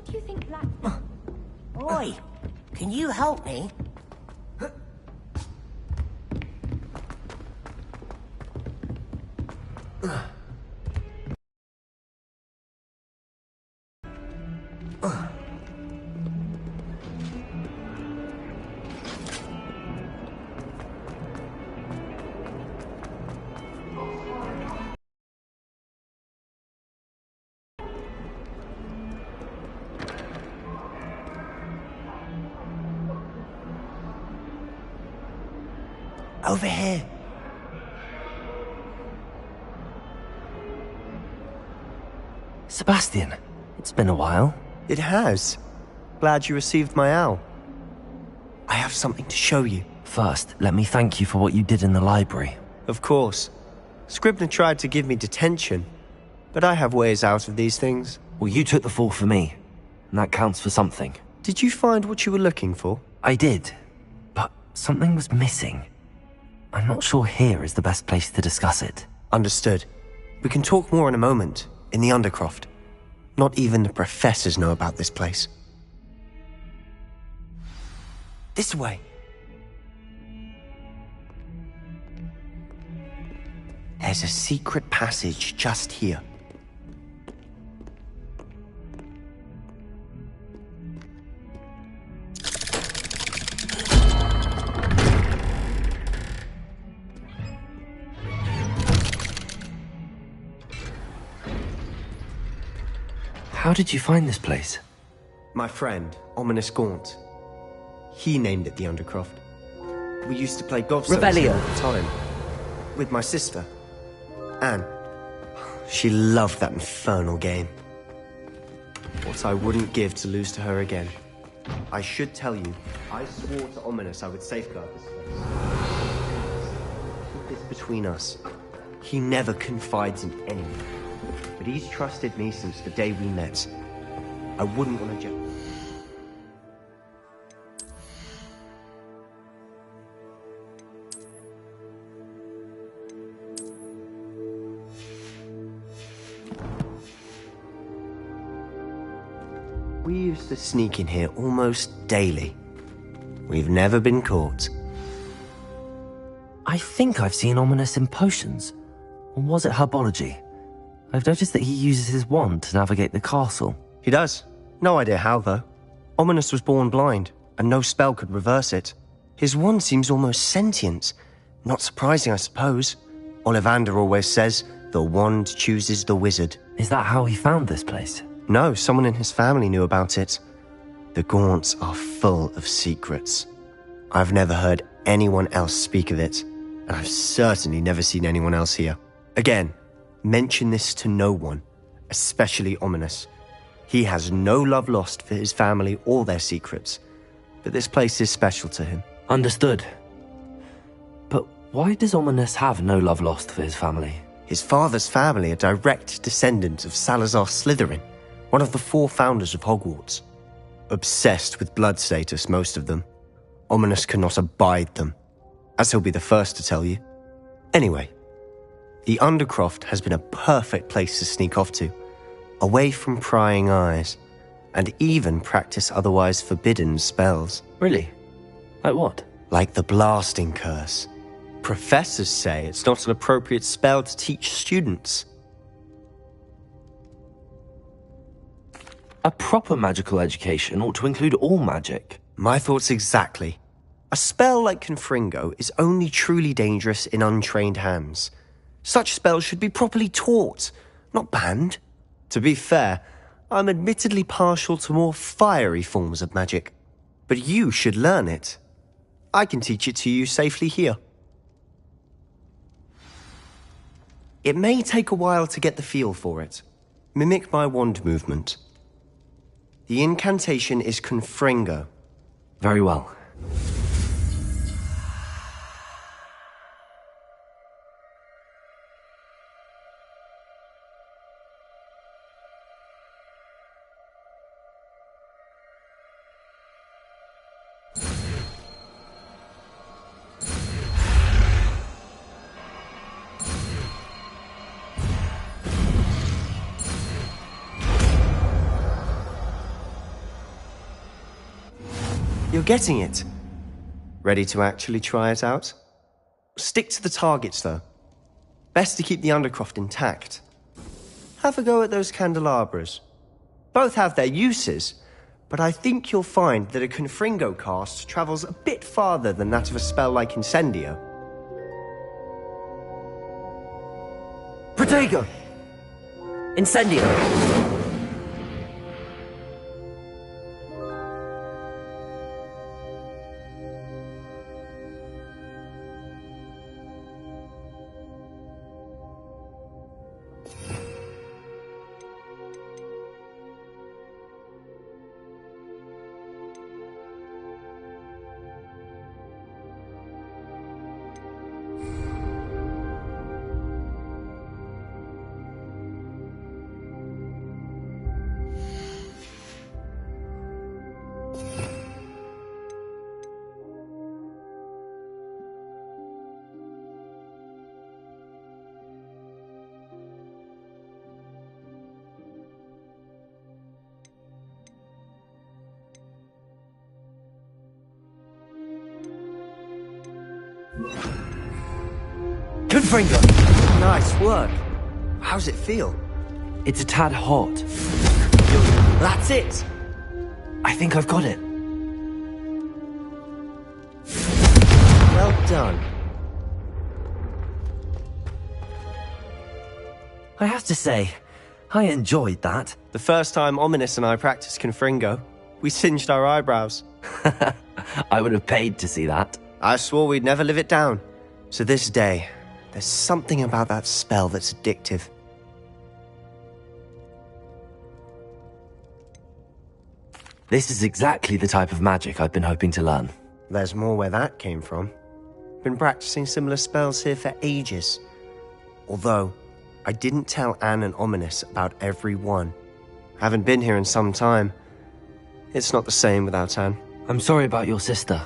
do you think Black... Oi, can you help me? Over here. Sebastian, it's been a while. It has. Glad you received my owl. I have something to show you. First, let me thank you for what you did in the library. Of course. Scribner tried to give me detention, but I have ways out of these things. Well, you took the fall for me, and that counts for something. Did you find what you were looking for? I did, but something was missing. I'm not sure here is the best place to discuss it. Understood. We can talk more in a moment, in the Undercroft. Not even the professors know about this place. This way. There's a secret passage just here. How did you find this place? My friend, Ominous Gaunt. He named it the Undercroft. We used to play golf all the time. With my sister, Anne. She loved that infernal game. What I wouldn't give to lose to her again. I should tell you, I swore to Ominous I would safeguard this place. Keep this between us. He never confides in anyone. But he's trusted me since the day we met. I wouldn't want to We used to sneak in here almost daily. We've never been caught. I think I've seen Ominous in potions. Or was it herbology? I've noticed that he uses his wand to navigate the castle. He does. No idea how, though. Ominous was born blind, and no spell could reverse it. His wand seems almost sentient. Not surprising, I suppose. Ollivander always says, the wand chooses the wizard. Is that how he found this place? No, someone in his family knew about it. The Gaunts are full of secrets. I've never heard anyone else speak of it, and I've certainly never seen anyone else here. Again, mention this to no one, especially Ominous. He has no love lost for his family or their secrets, but this place is special to him. Understood. But why does Ominous have no love lost for his family? His father's family are direct descendants of Salazar Slytherin, one of the 4 founders of Hogwarts. Obsessed with blood status, most of them. Ominous cannot abide them, as he'll be the first to tell you. Anyway, the Undercroft has been a perfect place to sneak off to, away from prying eyes, and even practice otherwise forbidden spells. Really? Like what? Like the blasting curse. Professors say it's not an appropriate spell to teach students. A proper magical education ought to include all magic. My thoughts exactly. A spell like Confringo is only truly dangerous in untrained hands. Such spells should be properly taught, not banned. To be fair, I'm admittedly partial to more fiery forms of magic. But you should learn it. I can teach it to you safely here. It may take a while to get the feel for it. Mimic my wand movement. The incantation is Confringo. Very well. You're getting it. Ready to actually try it out? Stick to the targets, though. Best to keep the Undercroft intact. Have a go at those candelabras. Both have their uses, but I think you'll find that a Confringo cast travels a bit farther than that of a spell like Incendio. Protego! Incendio! Confringo! Nice work. How's it feel? It's a tad hot. That's it! I think I've got it. Well done. I have to say, I enjoyed that. The first time Ominous and I practiced Confringo, we singed our eyebrows. I would have paid to see that. I swore we'd never live it down. So this day, there's something about that spell that's addictive. This is exactly the type of magic I've been hoping to learn. There's more where that came from. Been practicing similar spells here for ages. Although, I didn't tell Anne and Ominous about every one. Haven't been here in some time. It's not the same without Anne. I'm sorry about your sister.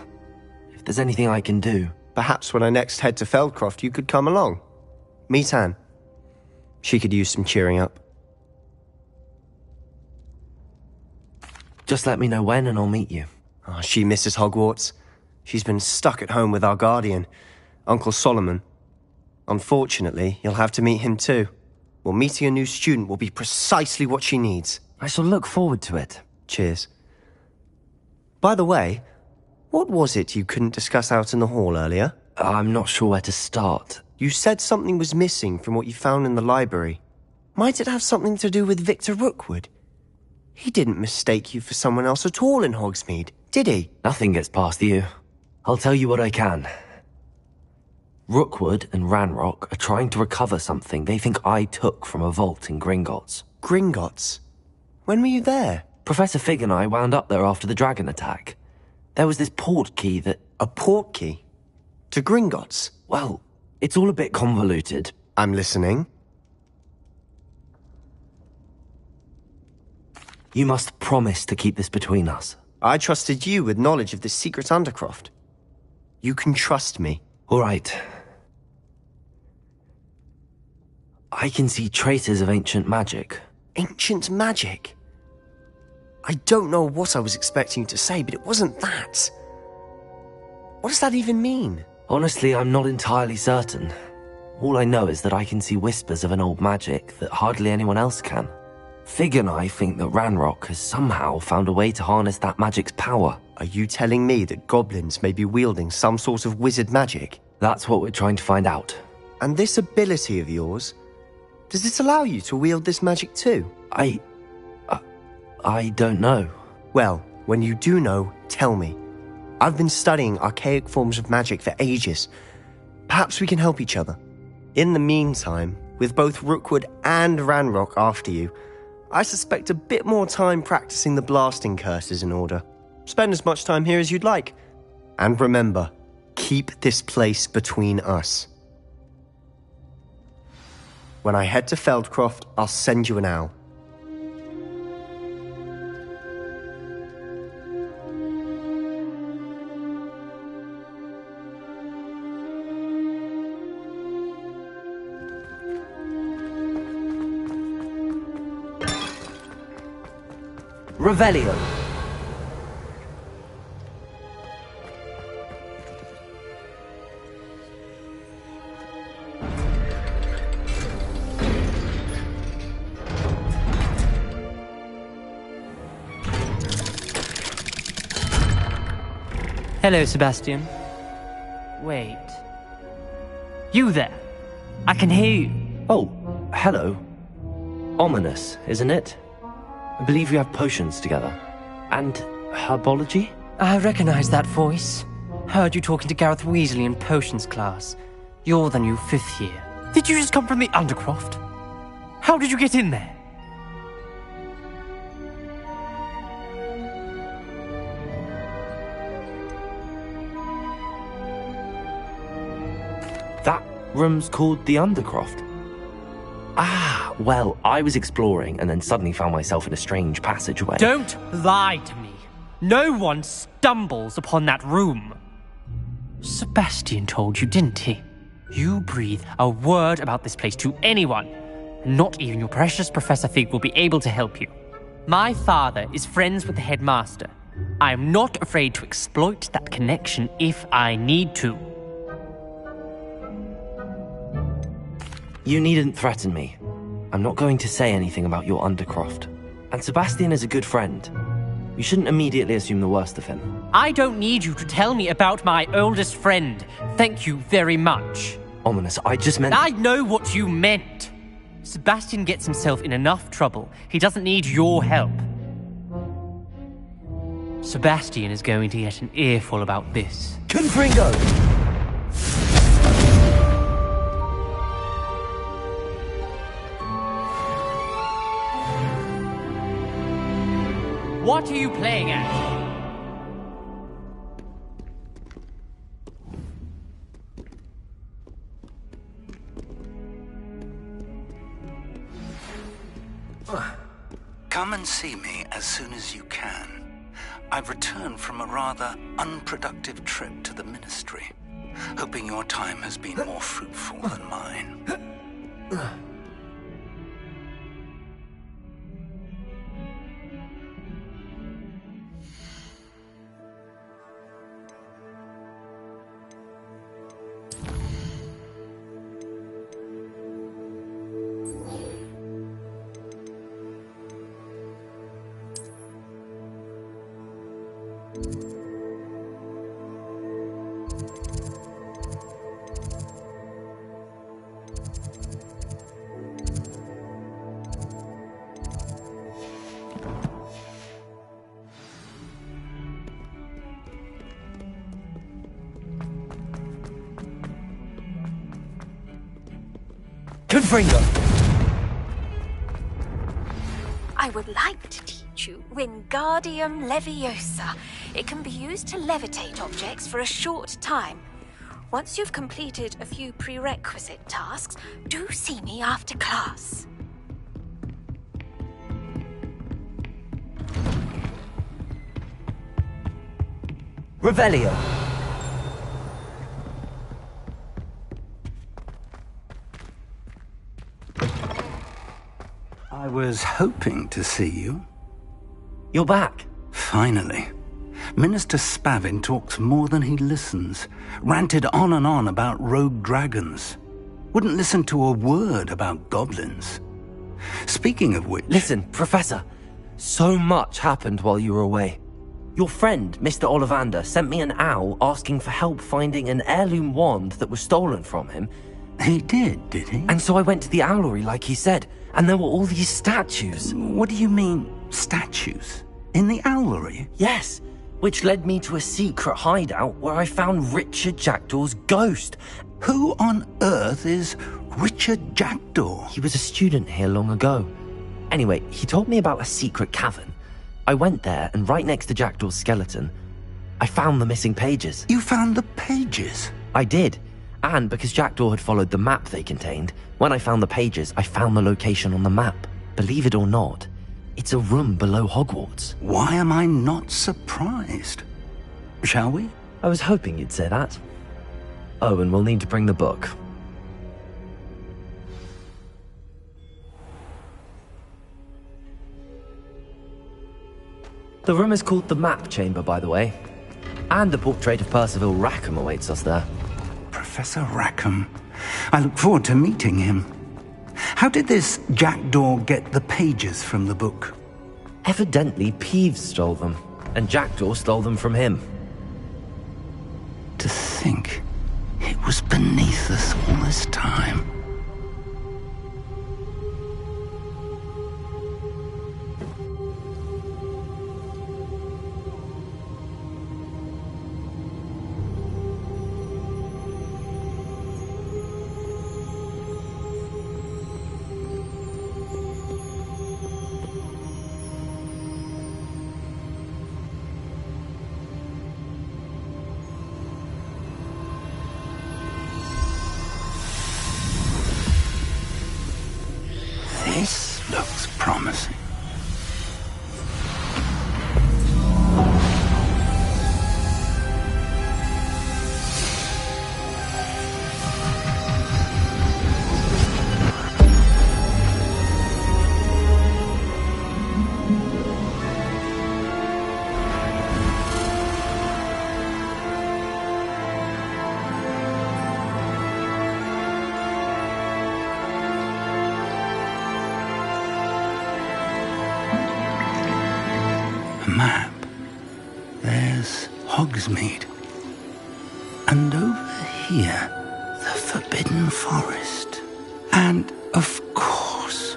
If there's anything I can do... Perhaps when I next head to Feldcroft, you could come along. Meet Anne. She could use some cheering up. Just let me know when and I'll meet you. Oh, she misses Hogwarts. She's been stuck at home with our guardian, Uncle Solomon. Unfortunately, you'll have to meet him too. Well, meeting a new student will be precisely what she needs. I shall look forward to it. Cheers. By the way, what was it you couldn't discuss out in the hall earlier? I'm not sure where to start. You said something was missing from what you found in the library. Might it have something to do with Victor Rookwood? He didn't mistake you for someone else at all in Hogsmeade, did he? Nothing gets past you. I'll tell you what I can. Rookwood and Ranrock are trying to recover something they think I took from a vault in Gringotts. Gringotts? When were you there? Professor Fig and I wound up there after the dragon attack. There was this port key that... A port key? To Gringotts? Well, it's all a bit convoluted. I'm listening. You must promise to keep this between us. I trusted you with knowledge of this secret Undercroft. You can trust me. All right. I can see traces of ancient magic. Ancient magic? I don't know what I was expecting you to say, but it wasn't that. What does that even mean? Honestly, I'm not entirely certain. All I know is that I can see whispers of an old magic that hardly anyone else can. Fig and I think that Ranrock has somehow found a way to harness that magic's power. Are you telling me that goblins may be wielding some sort of wizard magic? That's what we're trying to find out. And this ability of yours, does it allow you to wield this magic too? I don't know. Well, when you do know, tell me. I've been studying archaic forms of magic for ages. Perhaps we can help each other. In the meantime, with both Rookwood and Ranrock after you, I suspect a bit more time practicing the blasting curse is in order. Spend as much time here as you'd like. And remember, keep this place between us. When I head to Feldcroft, I'll send you an owl. Revelio. Hello, Sebastian. Wait. You there? I can hear you. Oh, hello. Ominous, isn't it? I believe we have potions together. And herbology? I recognize that voice. Heard you talking to Gareth Weasley in potions class. You're the new 5th year. Did you just come from the Undercroft? How did you get in there? That room's called the Undercroft. Ah, well, I was exploring and then suddenly found myself in a strange passageway. Don't lie to me. No one stumbles upon that room. Sebastian told you, didn't he? You breathe a word about this place to anyone, and not even your precious Professor Fig will be able to help you. My father is friends with the headmaster. I am not afraid to exploit that connection if I need to. You needn't threaten me. I'm not going to say anything about your Undercroft. And Sebastian is a good friend. You shouldn't immediately assume the worst of him. I don't need you to tell me about my oldest friend. Thank you very much. Ominous, I just meant... I know what you meant. Sebastian gets himself in enough trouble. He doesn't need your help. Sebastian is going to get an earful about this. Confringo! What are you playing at? Come and see me as soon as you can. I've returned from a rather unproductive trip to the Ministry, hoping your time has been more fruitful than mine. Confringo! I would like to teach you Wingardium Leviosa. It can be used to levitate objects for a short time. Once you've completed a few prerequisite tasks, do see me after class. Revelio! I was hoping to see you. You're back. Finally. Minister Spavin talks more than he listens. Ranted on and on about rogue dragons. Wouldn't listen to a word about goblins. Speaking of which... Listen, Professor. So much happened while you were away. Your friend, Mr. Ollivander, sent me an owl asking for help finding an heirloom wand that was stolen from him. He did he? And so I went to the owlery like he said, and there were all these statues. What do you mean, statues? In the owlery? Yes, which led me to a secret hideout where I found Richard Jackdaw's ghost. Who on earth is Richard Jackdaw? He was a student here long ago. Anyway, he told me about a secret cavern. I went there, and right next to Jackdaw's skeleton, I found the missing pages. You found the pages? I did. And because Jackdaw had followed the map they contained, when I found the pages, I found the location on the map. Believe it or not, it's a room below Hogwarts. Why am I not surprised? Shall we? I was hoping you'd say that. Oh, and we'll need to bring the book. The room is called the Map Chamber, by the way. And the portrait of Percival Rackham awaits us there. Professor Rackham. I look forward to meeting him. How did this Jackdaw get the pages from the book? Evidently, Peeves stole them, and Jackdaw stole them from him. think it was beneath us all this time. This looks promising. Map. There's Hogsmeade. And over here, the Forbidden Forest. And, of course,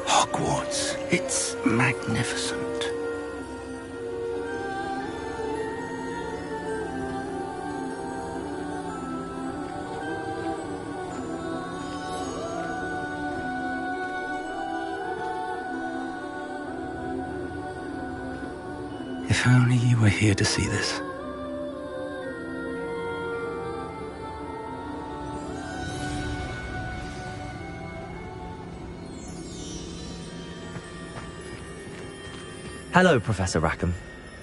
Hogwarts. It's magnificent. If only you were here to see this. Hello, Professor Rackham.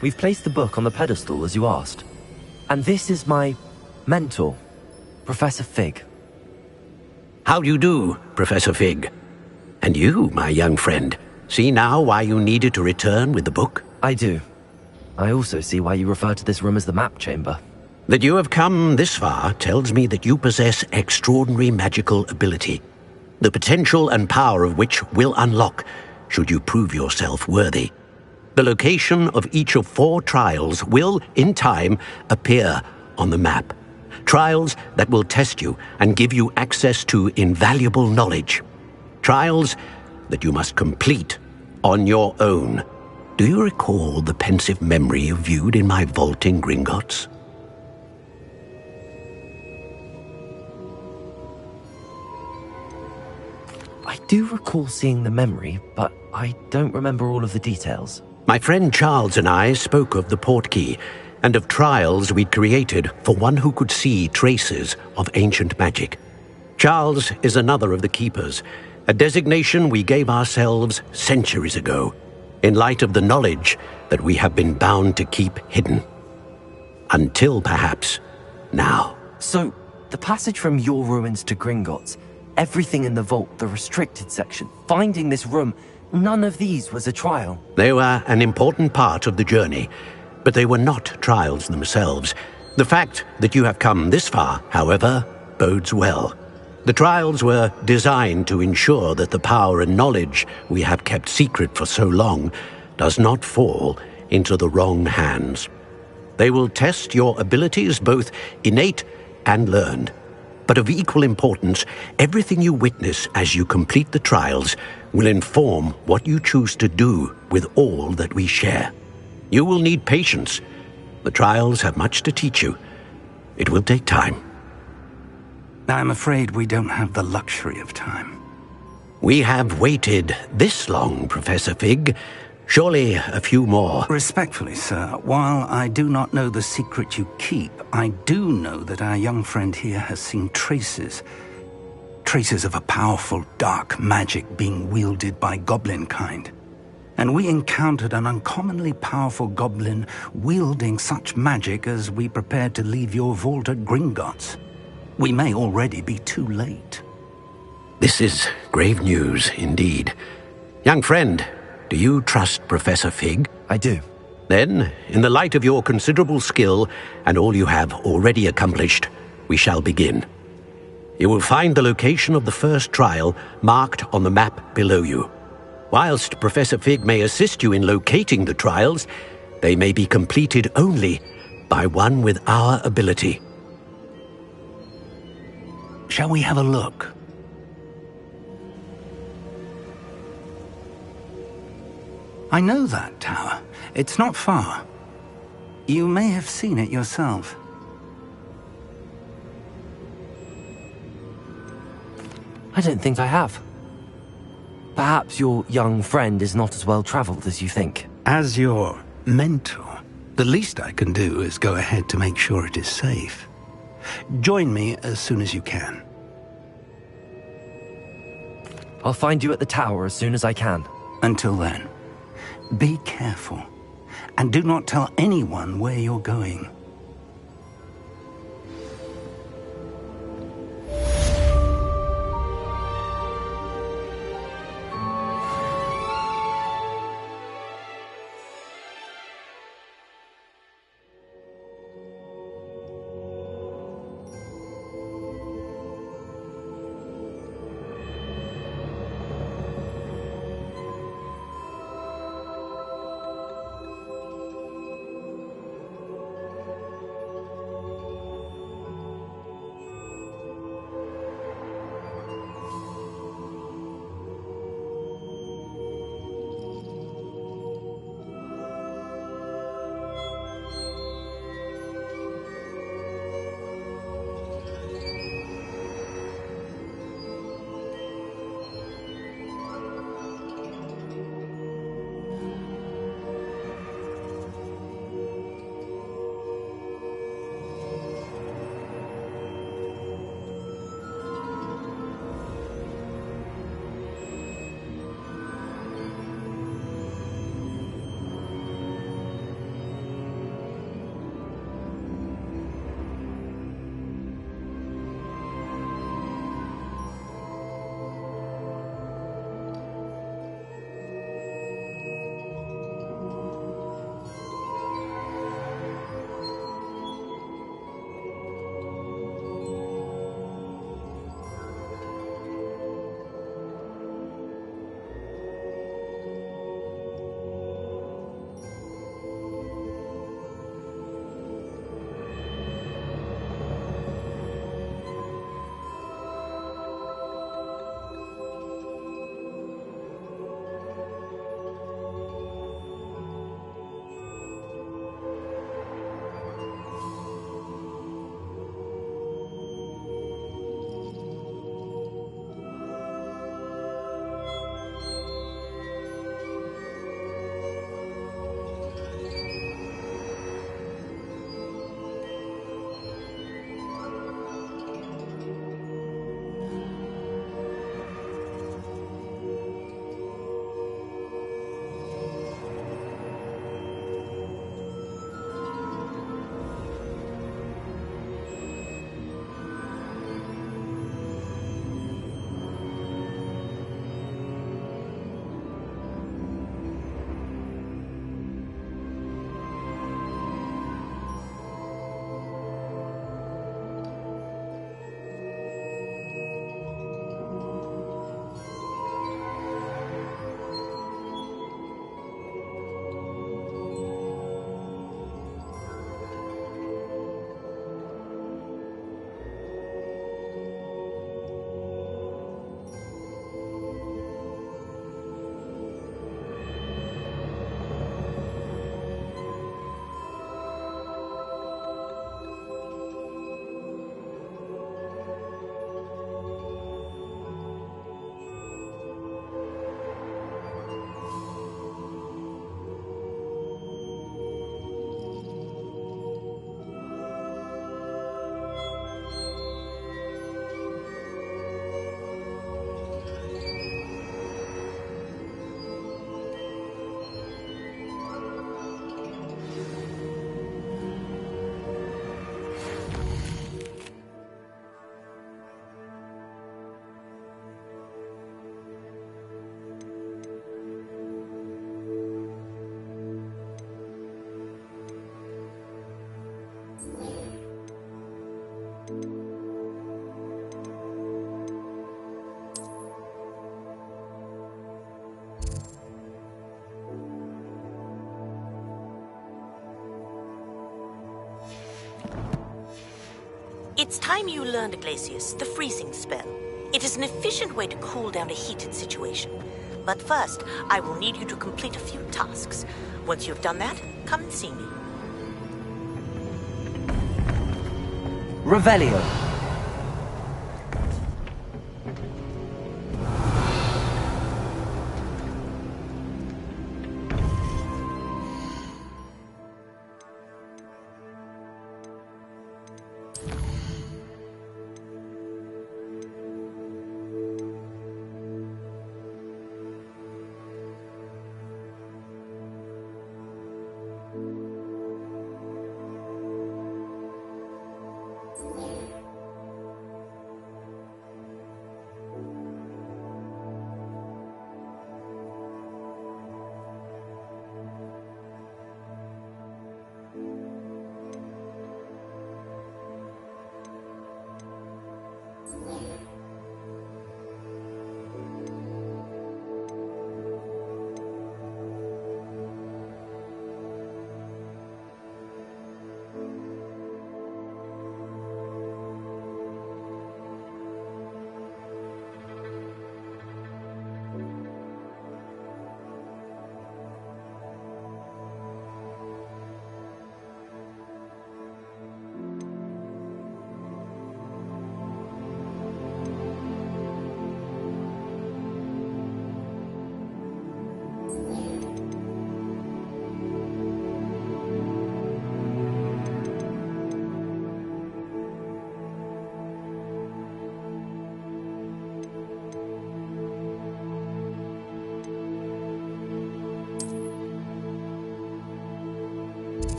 We've placed the book on the pedestal as you asked. And this is my mentor, Professor Fig. How do you do, Professor Fig? And you, my young friend, see now why you needed to return with the book? I do. I also see why you refer to this room as the map chamber. That you have come this far tells me that you possess extraordinary magical ability, the potential and power of which will unlock should you prove yourself worthy. The location of each of 4 trials will, in time, appear on the map. Trials that will test you and give you access to invaluable knowledge. Trials that you must complete on your own. Do you recall the pensive memory you viewed in my vault in Gringotts? I do recall seeing the memory, but I don't remember all of the details. My friend Charles and I spoke of the portkey and of trials we'd created for one who could see traces of ancient magic. Charles is another of the keepers, a designation we gave ourselves centuries ago, in light of the knowledge that we have been bound to keep hidden. Until, perhaps, now. So, the passage from your ruins to Gringotts, everything in the vault, the restricted section, finding this room, none of these was a trial. They were an important part of the journey, but they were not trials themselves. The fact that you have come this far, however, bodes well. The trials were designed to ensure that the power and knowledge we have kept secret for so long does not fall into the wrong hands. They will test your abilities, both innate and learned. But of equal importance, everything you witness as you complete the trials will inform what you choose to do with all that we share. You will need patience. The trials have much to teach you. It will take time. I'm afraid we don't have the luxury of time. We have waited this long, Professor Fig. Surely a few more. Respectfully, sir, while I do not know the secret you keep, I do know that our young friend here has seen traces of a powerful dark magic being wielded by goblin kind. And we encountered an uncommonly powerful goblin wielding such magic as we prepared to leave your vault at Gringotts. We may already be too late. This is grave news indeed. Young friend, do you trust Professor Fig? I do. Then, in the light of your considerable skill and all you have already accomplished, we shall begin. You will find the location of the first trial marked on the map below you. Whilst Professor Fig may assist you in locating the trials, they may be completed only by one with our ability. Shall we have a look? I know that tower. It's not far. You may have seen it yourself. I don't think I have. Perhaps your young friend is not as well traveled as you think. As your mentor, the least I can do is go ahead to make sure it is safe. Join me as soon as you can. I'll find you at the tower as soon as I can. Until then, be careful, and do not tell anyone where you're going. It's time you learned, Iglesias, the freezing spell. It is an efficient way to cool down a heated situation. But first, I will need you to complete a few tasks. Once you've done that, come and see me. Revelio.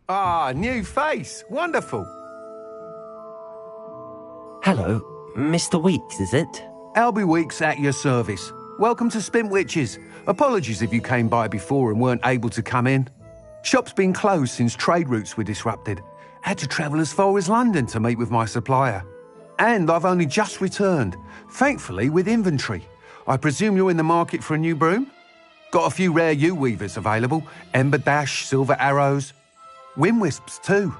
Ah, new face. Wonderful. Hello, Mr. Weeks, is it? Albie Weeks at your service. Welcome to Spintwitches. Apologies if you came by before and weren't able to come in. Shop's been closed since trade routes were disrupted. Had to travel as far as London to meet with my supplier. And I've only just returned, thankfully with inventory. I presume you're in the market for a new broom? Got a few rare U-weavers available. Ember Dash, Silver Arrows. Wind Wisps too.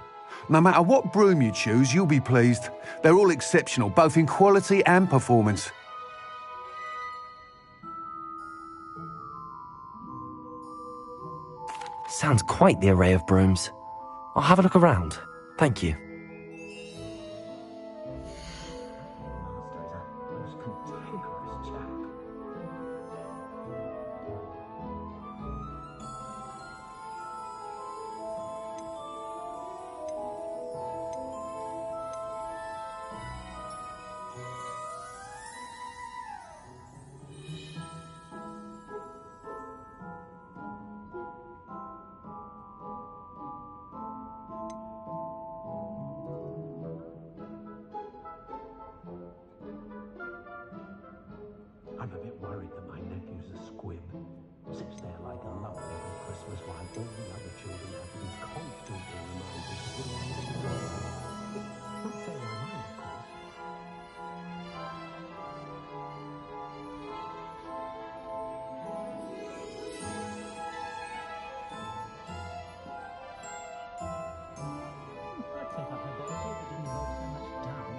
No matter what broom you choose, you'll be pleased. They're all exceptional, both in quality and performance. Sounds quite the array of brooms. I'll have a look around. Thank you. I'm a bit worried that my nephew's a squib. Sits there like a lump every Christmas while all the other children have to be constantly reminded to put on the road. Not saying I mind, of course. I'd take up her body if it didn't knock so much down.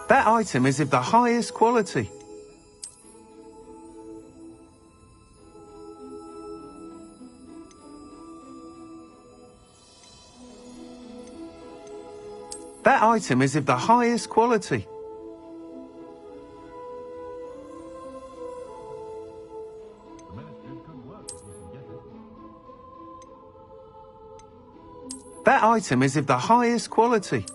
That item is of the highest quality. That item is of the highest quality. That item is of the highest quality.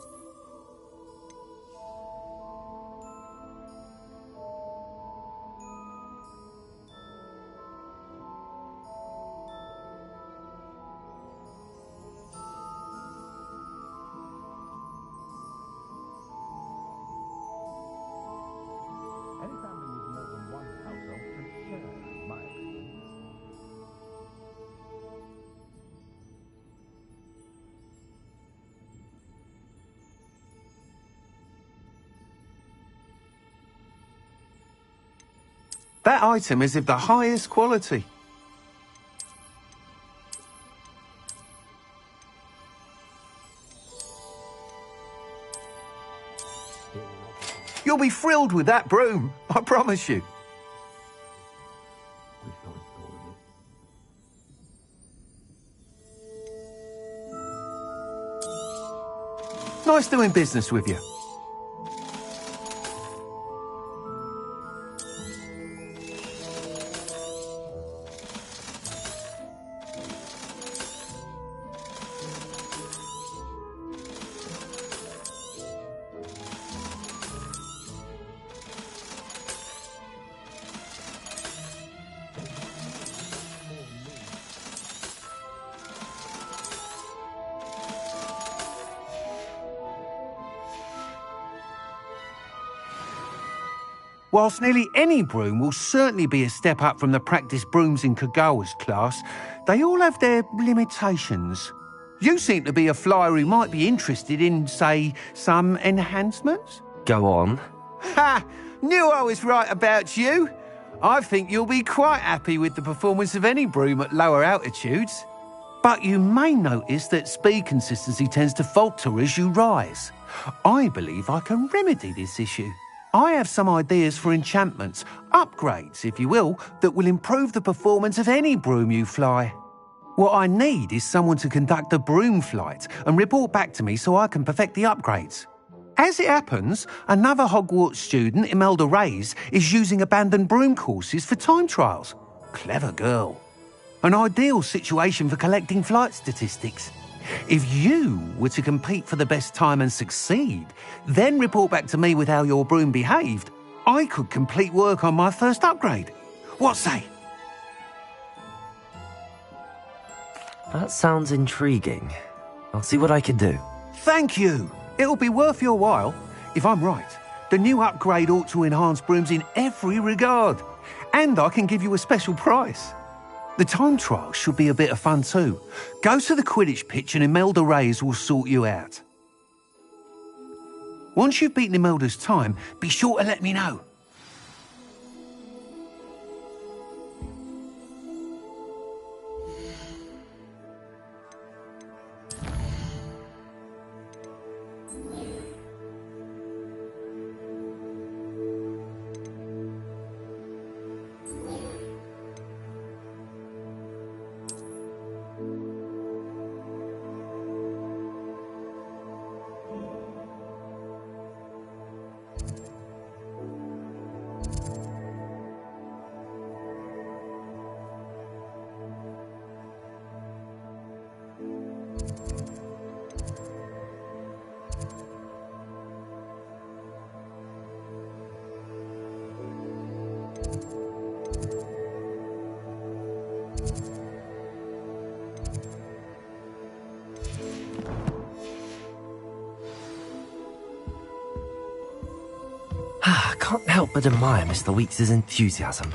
That item is of the highest quality. You'll be thrilled with that broom, I promise you. Nice doing business with you. Whilst nearly any broom will certainly be a step up from the practice brooms in Kagawa's class, they all have their limitations. You seem to be a flyer who might be interested in, say, some enhancements? Go on. Ha! Knew I was right about you. I think you'll be quite happy with the performance of any broom at lower altitudes. But you may notice that speed consistency tends to falter as you rise. I believe I can remedy this issue. I have some ideas for enchantments, upgrades, if you will, that will improve the performance of any broom you fly. What I need is someone to conduct a broom flight and report back to me so I can perfect the upgrades. As it happens, another Hogwarts student, Imelda Reyes, is using abandoned broom courses for time trials. Clever girl. An ideal situation for collecting flight statistics. If you were to compete for the best time and succeed, then report back to me with how your broom behaved, I could complete work on my first upgrade. What say? That sounds intriguing. I'll see what I can do. Thank you. It'll be worth your while. If I'm right, the new upgrade ought to enhance brooms in every regard. And I can give you a special price. The time trial should be a bit of fun too. Go to the Quidditch pitch and Imelda Reyes will sort you out. Once you've beaten Imelda's time, be sure to let me know. I can't help but admire Mr. Weeks' enthusiasm.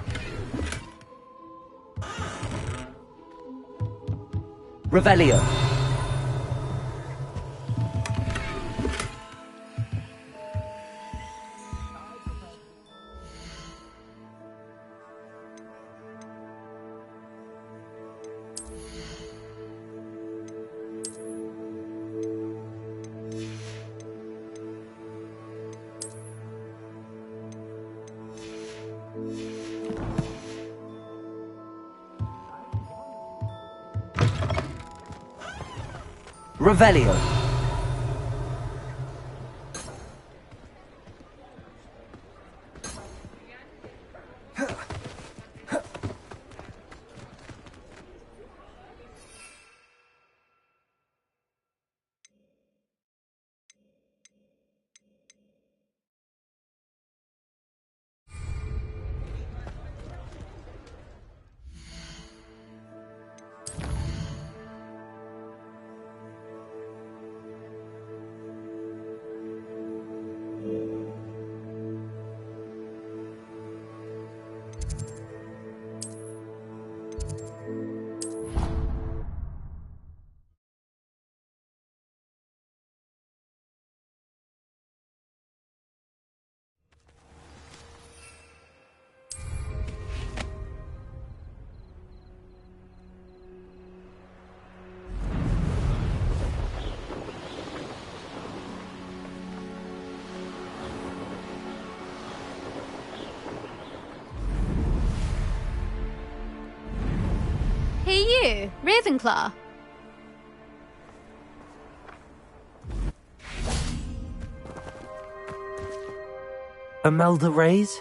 Revelio. Revelio. you, Ravenclaw. Imelda Reyes?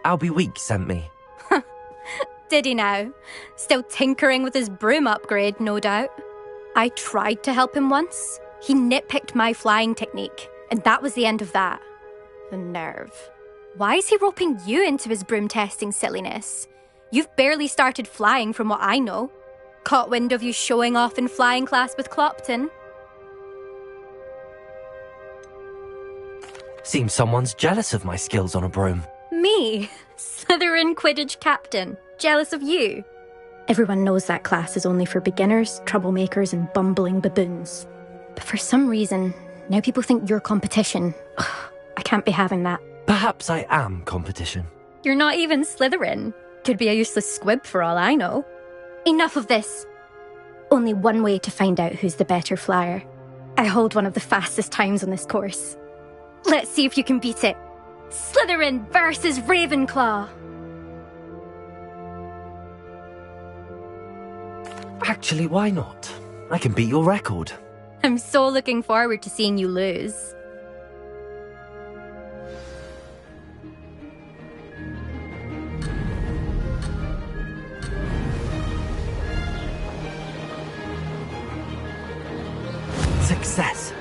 Albie Weeks sent me. Did he now? Still tinkering with his broom upgrade, no doubt. I tried to help him once. He nitpicked my flying technique, and that was the end of that. The nerve. Why is he roping you into his broom testing silliness? You've barely started flying from what I know. Caught wind of you showing off in flying class with Clopton. Seems someone's jealous of my skills on a broom. Me? Slytherin Quidditch captain. Jealous of you? Everyone knows that class is only for beginners, troublemakers, and bumbling baboons. But for some reason, now people think you're competition. Ugh, I can't be having that. Perhaps I am competition. You're not even Slytherin. Could be a useless squib for all I know. Enough of this. Only one way to find out who's the better flyer. I hold one of the fastest times on this course. Let's see if you can beat it. Slytherin versus Ravenclaw. Actually, why not? I can beat your record. I'm so looking forward to seeing you lose. Success.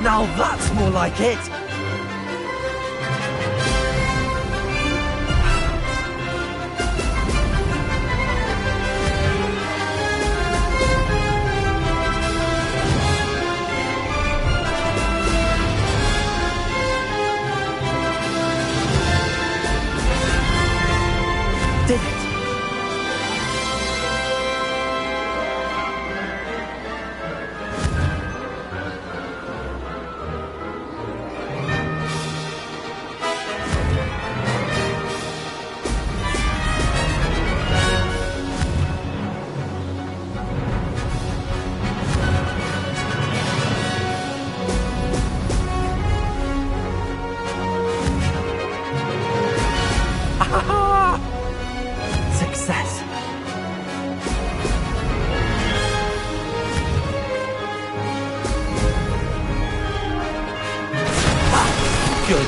Now that's more like it! Did it! Success. Good.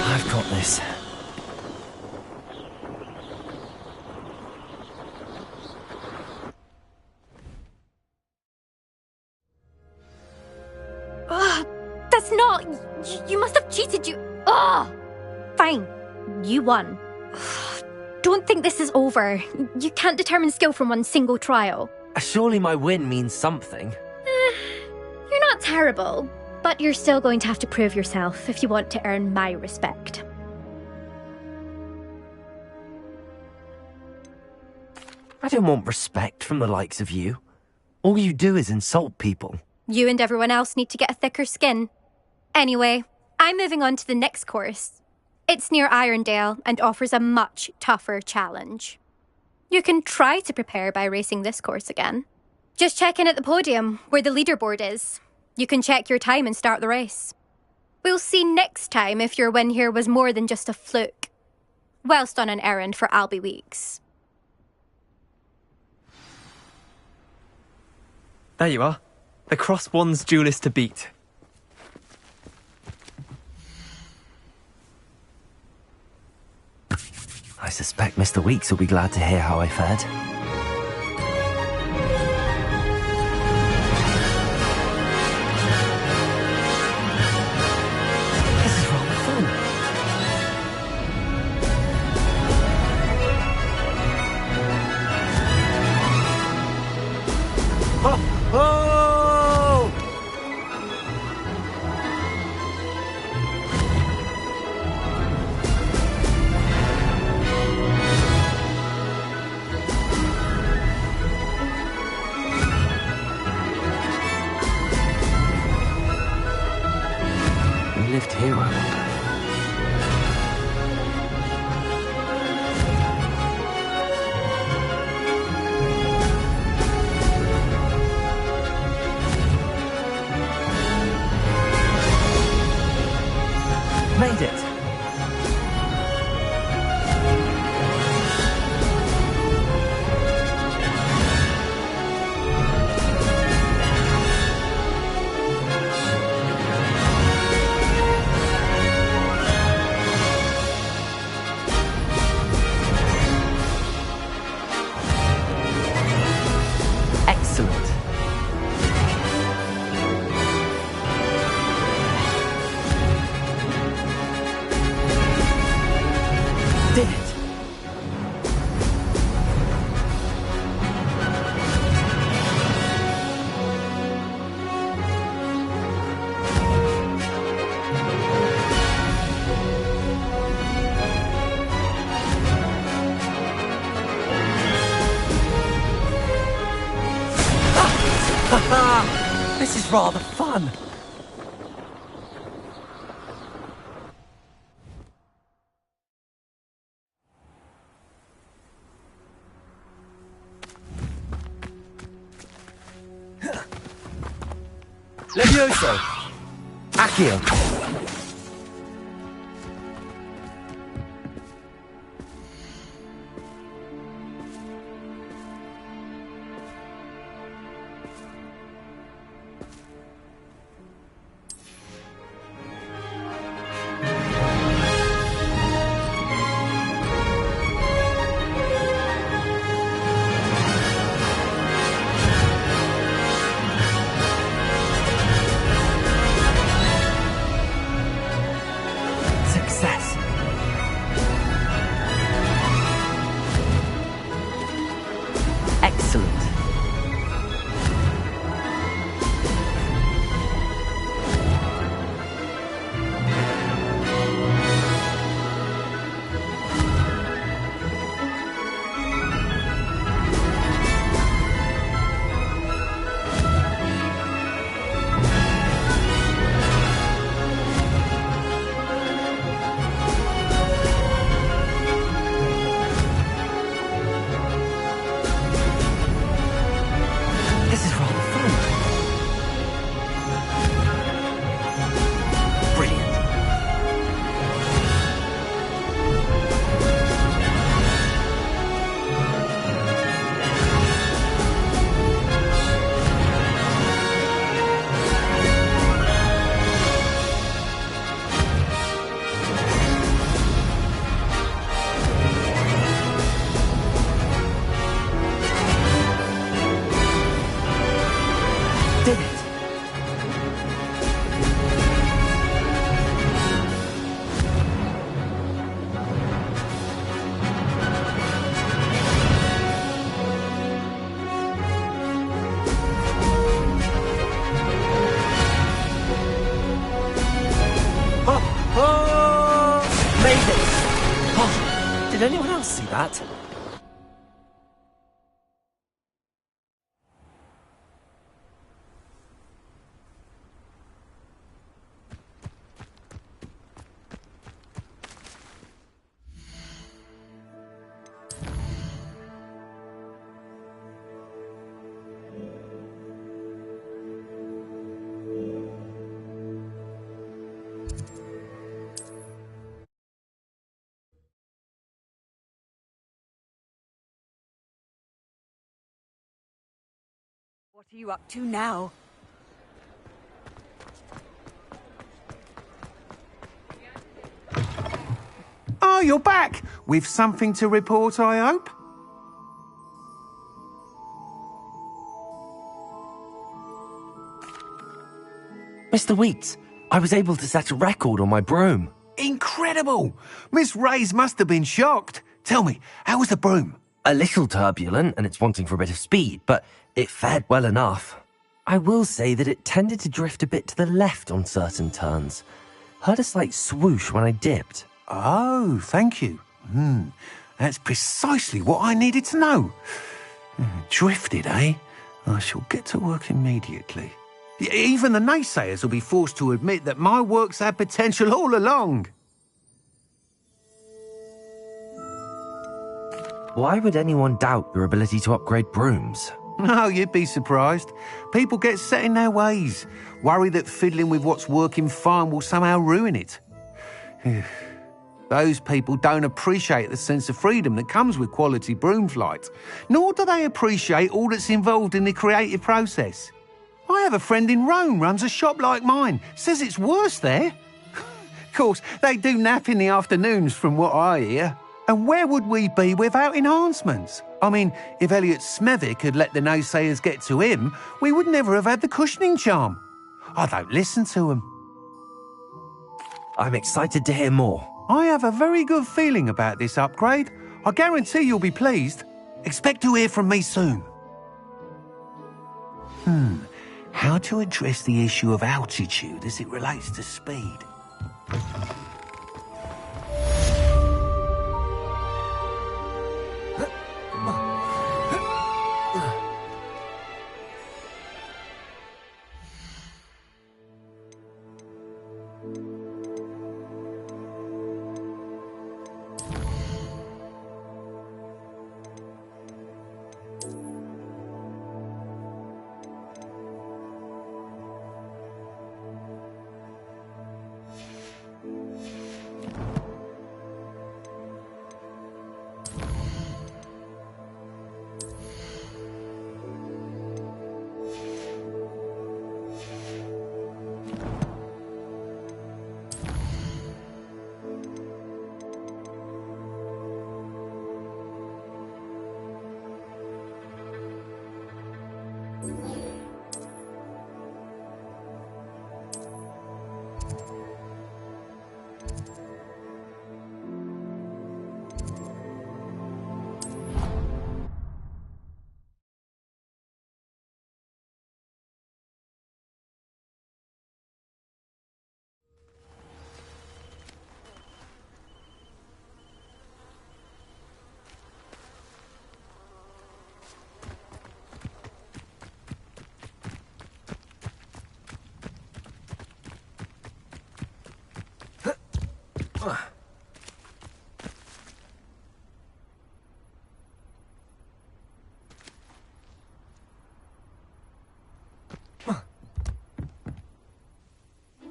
I've got this. That's not... You must have cheated, you... Ugh! Fine. You won. Don't think this is over. You can't determine skill from one single trial. Surely my win means something. You're not terrible, but you're still going to have to prove yourself if you want to earn my respect. I don't want respect from the likes of you. All you do is insult people. You and everyone else need to get a thicker skin. Anyway, I'm moving on to the next course. It's near Irondale and offers a much tougher challenge. You can try to prepare by racing this course again. Just check in at the podium, where the leaderboard is. You can check your time and start the race. We'll see next time if your win here was more than just a fluke. Whilst on an errand for Albie Weeks. There you are. The Cross Wands duelist to beat. I suspect Mr. Weeks will be glad to hear how I fared. This is rather fun. Oh, oh! This is rather fun. Levioso! Accio! Did anyone else see that? What are you up to now? Oh, you're back! With something to report, I hope? Mr. Weeks, I was able to set a record on my broom. Incredible! Miss Reyes must have been shocked. Tell me, how was the broom? A little turbulent, and it's wanting for a bit of speed, but it fared well enough. I will say that it tended to drift a bit to the left on certain turns. Heard a slight swoosh when I dipped. Oh, thank you. That's precisely what I needed to know. Drifted, eh? I shall get to work immediately. Even the naysayers will be forced to admit that my work's had potential all along. Why would anyone doubt your ability to upgrade brooms? No, you'd be surprised. People get set in their ways, worry that fiddling with what's working fine will somehow ruin it. Those people don't appreciate the sense of freedom that comes with quality broom flight, nor do they appreciate all that's involved in the creative process. I have a friend in Rome runs a shop like mine, says it's worse there. Of course, they do nap in the afternoons from what I hear. And where would we be without enhancements? I mean, if Elliot Smethwick had let the naysayers get to him, we would never have had the cushioning charm. I don't listen to them. I'm excited to hear more. I have a very good feeling about this upgrade. I guarantee you'll be pleased. Expect to hear from me soon. How to address the issue of altitude as it relates to speed?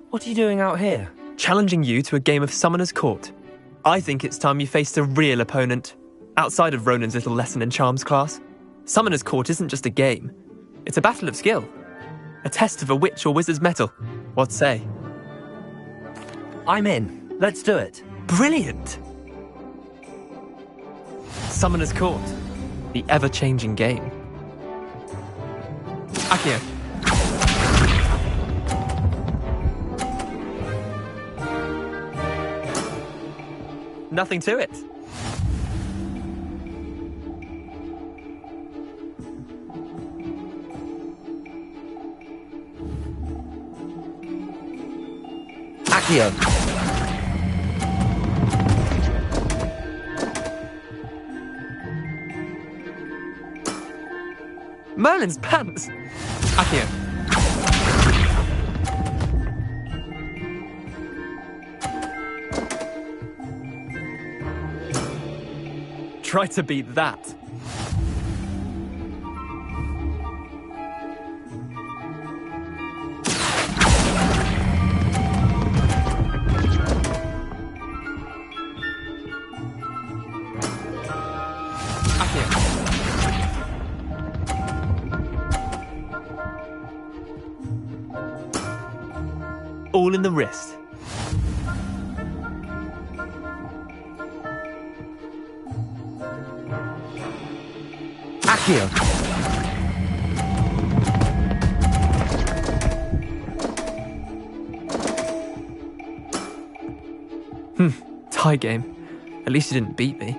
What are you doing out here? Challenging you to a game of Summoner's Court. I think it's time you faced a real opponent, outside of Ronan's little lesson in charms class. Summoner's Court isn't just a game. It's a battle of skill. A test of a witch or wizard's mettle. What say? I'm in. Let's do it. Brilliant! Summoner's Court. The ever-changing game. Accio. Nothing to it. Accio. Merlin's pants. Accio. Try to beat that. All in the wrist. Accio. Tie game. At least you didn't beat me.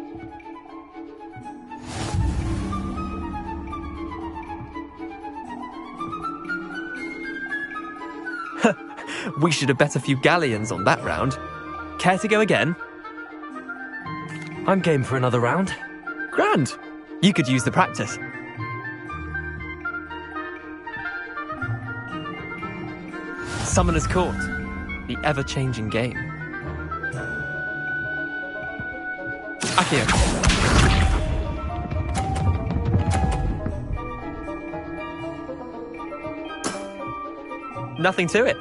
We should have bet a few galleons on that round. Care to go again? I'm game for another round. Grand. You could use the practice. Summoner's Court. The ever-changing game. Accio. Nothing to it.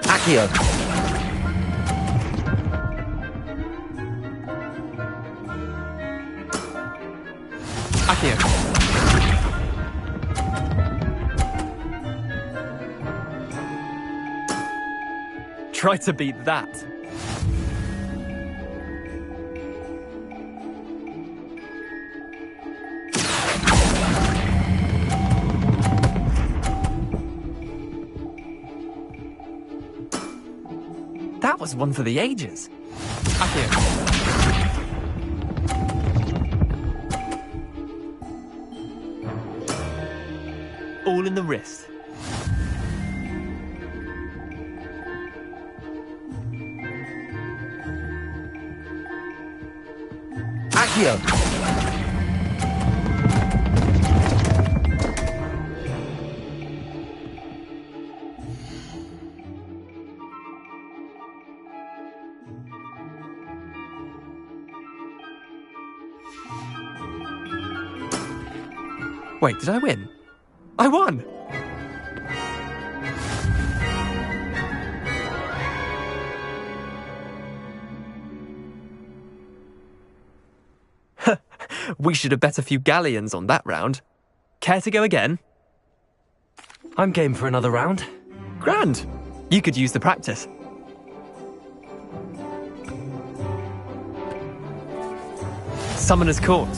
Accio. Accio. Try to beat that. That was one for the ages. Accio. All in the wrist. Accio. Wait, did I win? I won! We should have bet a few galleons on that round. Care to go again? I'm game for another round. Grand. You could use the practice. Summoner's Court.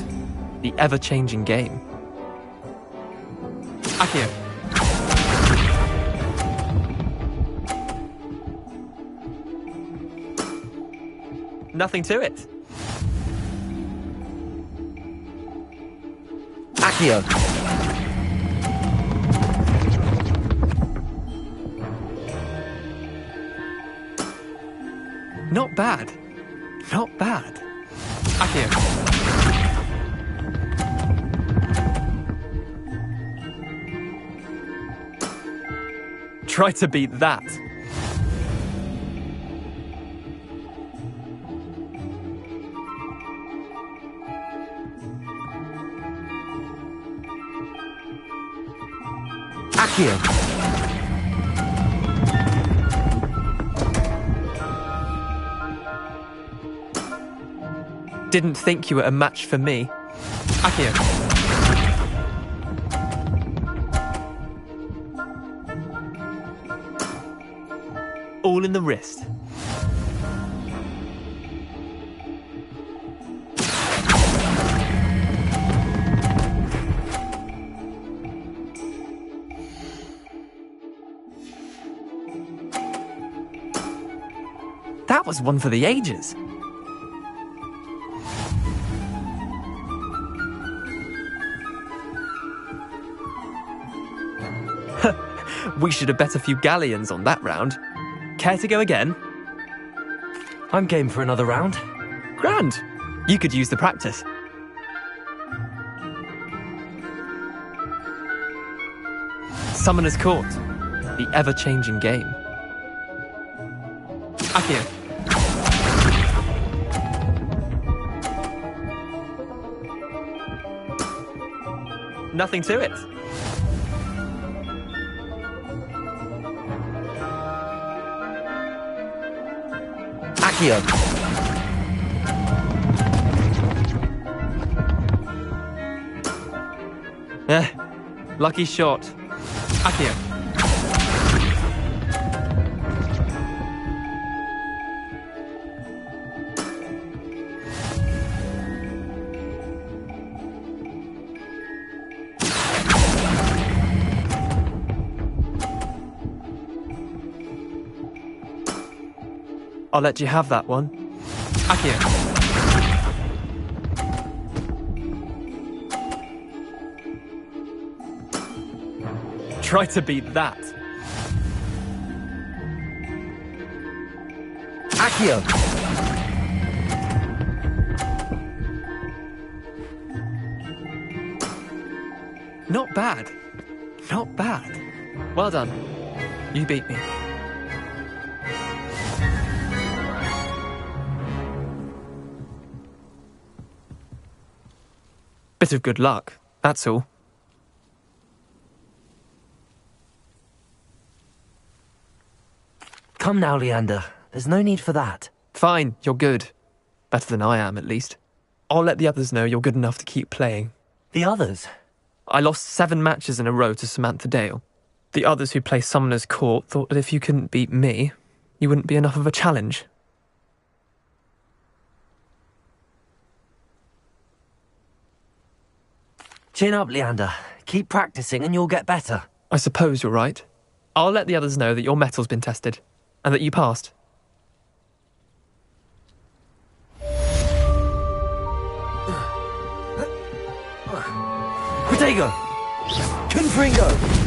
The ever-changing game. Accio. Nothing to it. Accio. Not bad. Not bad. Accio. Try to beat that. Accio. Didn't think you were a match for me. Accio. All in the wrist. That was one for the ages. We should have bet a few galleons on that round. Care to go again? I'm game for another round. Grand. You could use the practice. Summoner's Court. The ever-changing game. Accio. Nothing to it. Accio. Lucky shot. Accio. I'll let you have that one. Accio. Try to beat that. Accio. Not bad. Not bad. Well done. You beat me. Bit of good luck, that's all. Come now, Leander. There's no need for that. Fine, you're good. Better than I am, at least. I'll let the others know you're good enough to keep playing. The others? I lost 7 matches in a row to Samantha Dale. The others who play Summoner's Court thought that if you couldn't beat me, you wouldn't be enough of a challenge. Chin up, Leander. Keep practicing and you'll get better. I suppose you're right. I'll let the others know that your metal's been tested, and that you passed. Protego! Confringo!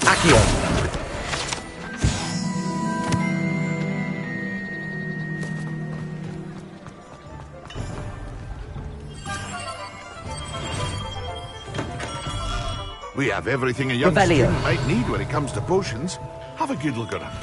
Accio. We have everything a young student might need when it comes to potions. Have a good look around.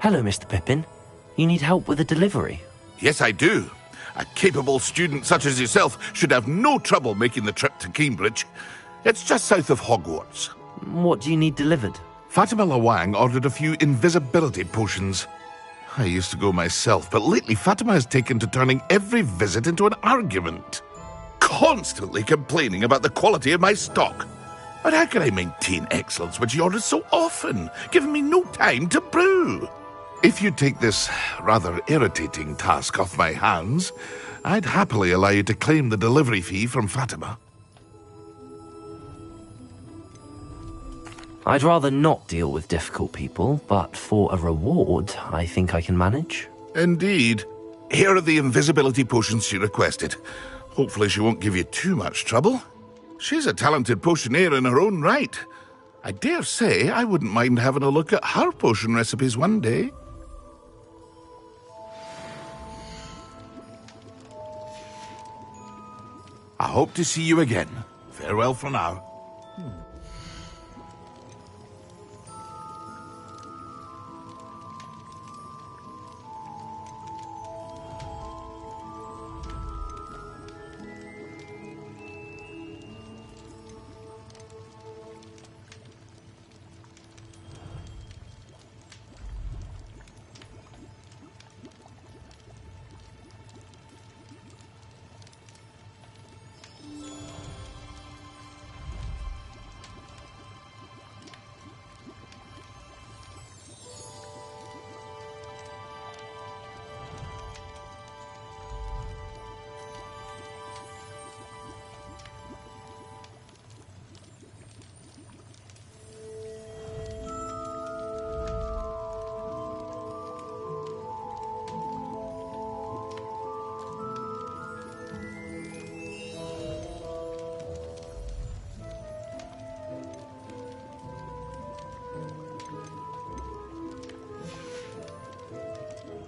Hello, Mr. Pippin. You need help with a delivery? Yes, I do. A capable student such as yourself should have no trouble making the trip to Cambridge. It's just south of Hogwarts. What do you need delivered? Fatima Lawang ordered a few invisibility potions. I used to go myself, but lately Fatima has taken to turning every visit into an argument. Constantly complaining about the quality of my stock. But how can I maintain excellence when she orders so often, giving me no time to brew? If you take this rather irritating task off my hands, I'd happily allow you to claim the delivery fee from Fatima. I'd rather not deal with difficult people, but for a reward, I think I can manage. Indeed. Here are the invisibility potions she requested. Hopefully she won't give you too much trouble. She's a talented potioneer in her own right. I dare say I wouldn't mind having a look at her potion recipes one day. I hope to see you again. Farewell for now.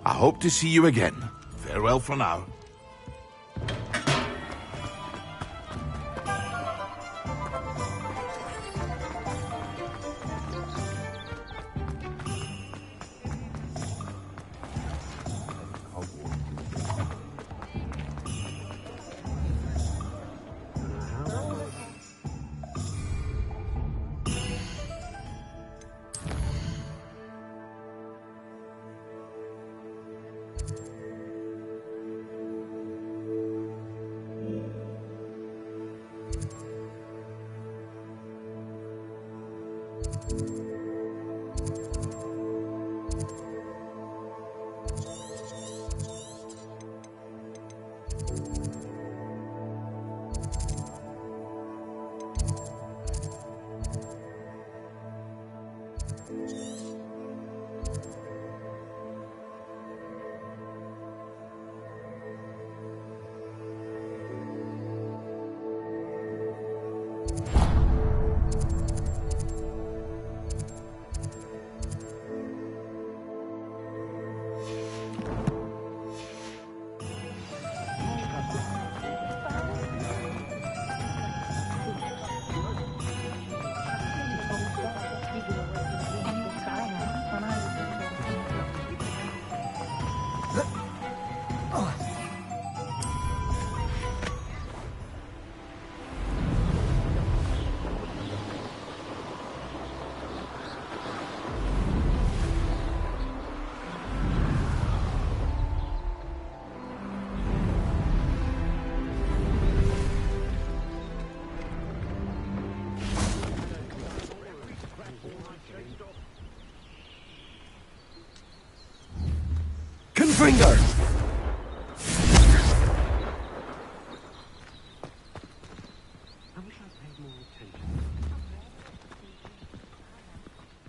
I hope to see you again. Farewell for now.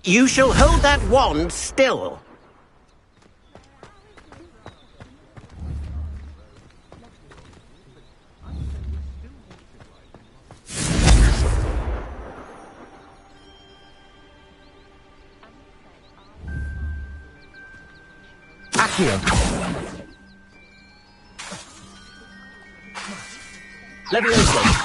You shall hold that wand still. Accio. Levioso.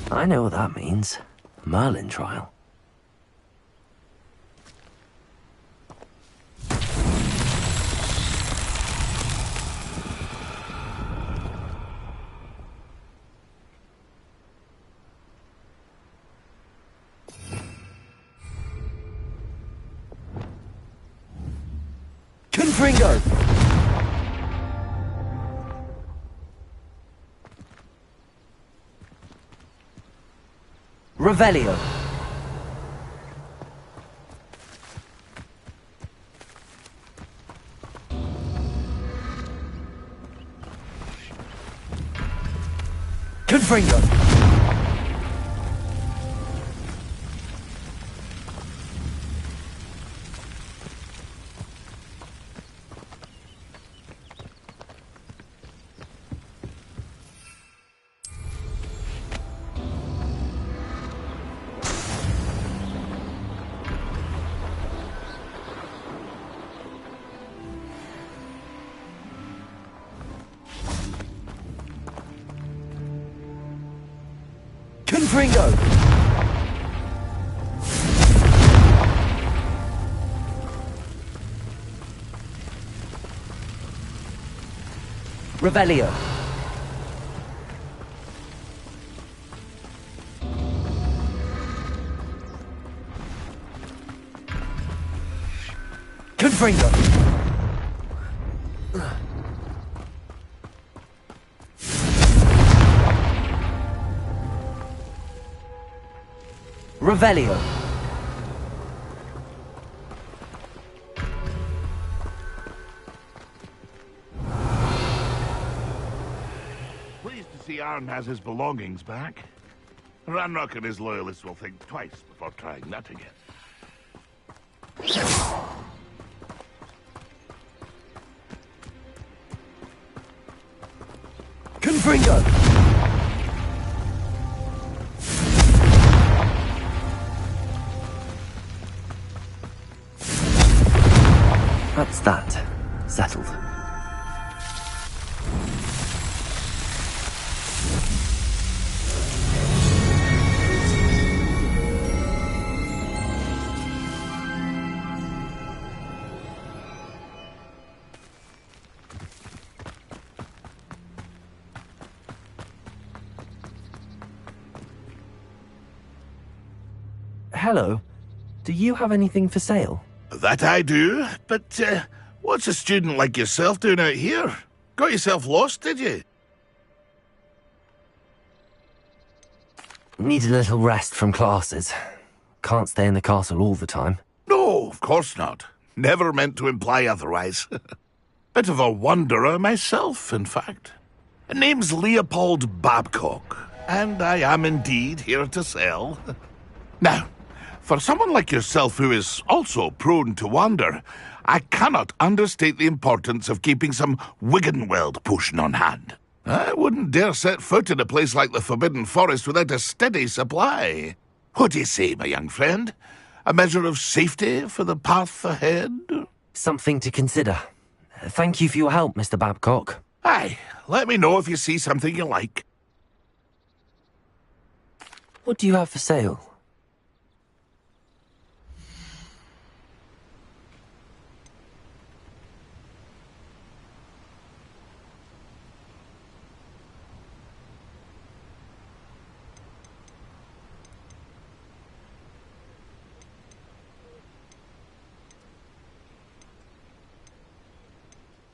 I know what that means. Merlin trial. Confringo! Revelio. Confringo. Confringo! Revelio. Confringo! Revelio. Pleased to see Arn has his belongings back. Ranrock and his loyalists will think twice before trying that again. Confringo! That's that. Settled. hello. Do you have anything for sale? That I do, but what's a student like yourself doing out here? Got yourself lost, did you? Need a little rest from classes. Can't stay in the castle all the time. No, of course not. Never meant to imply otherwise. Bit of a wanderer myself, in fact. Name's Leopold Babcock, and I am indeed here to sell. Now, for someone like yourself who is also prone to wander, I cannot understate the importance of keeping some Wiggenweld potion on hand. I wouldn't dare set foot in a place like the Forbidden Forest without a steady supply. What do you say, my young friend? A measure of safety for the path ahead? Something to consider. Thank you for your help, Mr. Babcock. Aye, let me know if you see something you like. What do you have for sale?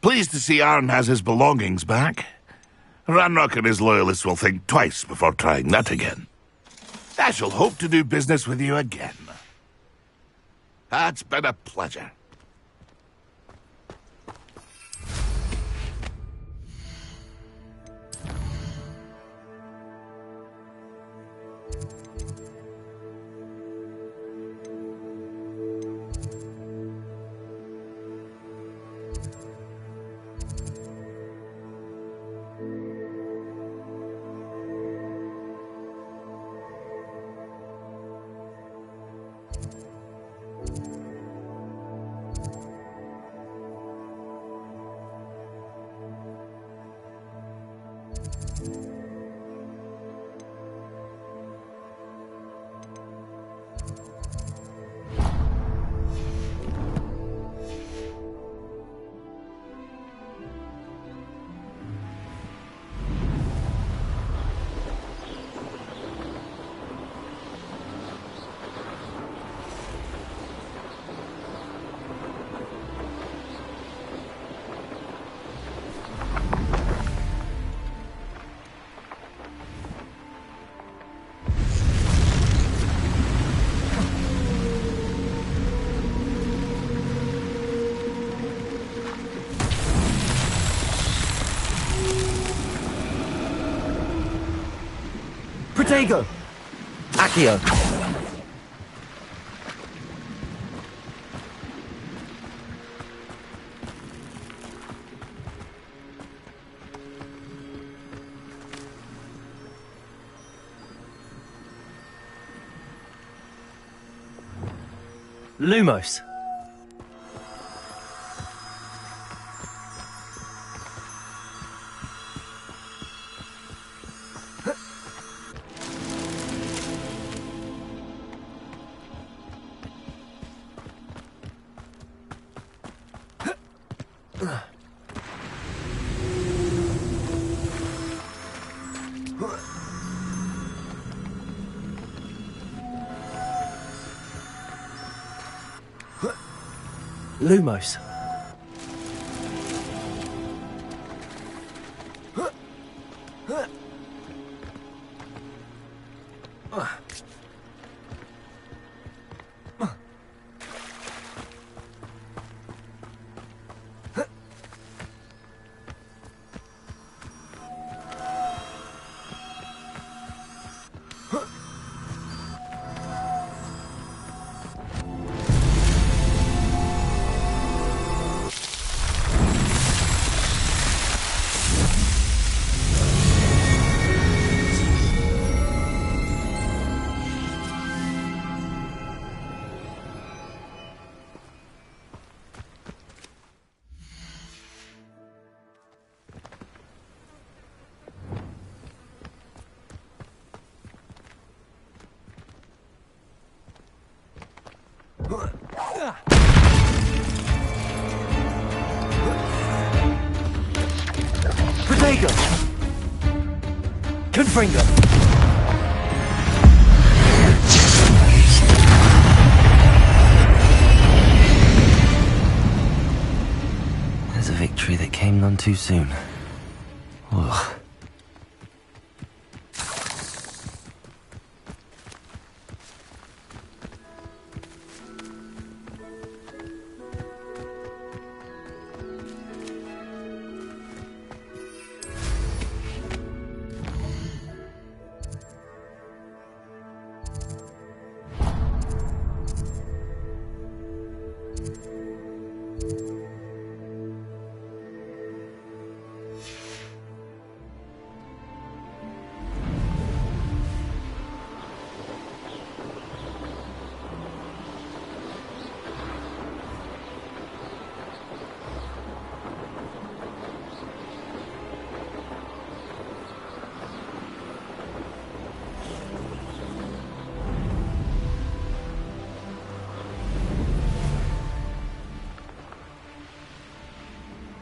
Pleased to see Arn has his belongings back. Ranrock and his loyalists will think twice before trying that again. I shall hope to do business with you again. It's been a pleasure. Protego! Accio! Lumos! Lumos. Protego! Confringo! There's a victory that came none too soon. Ugh.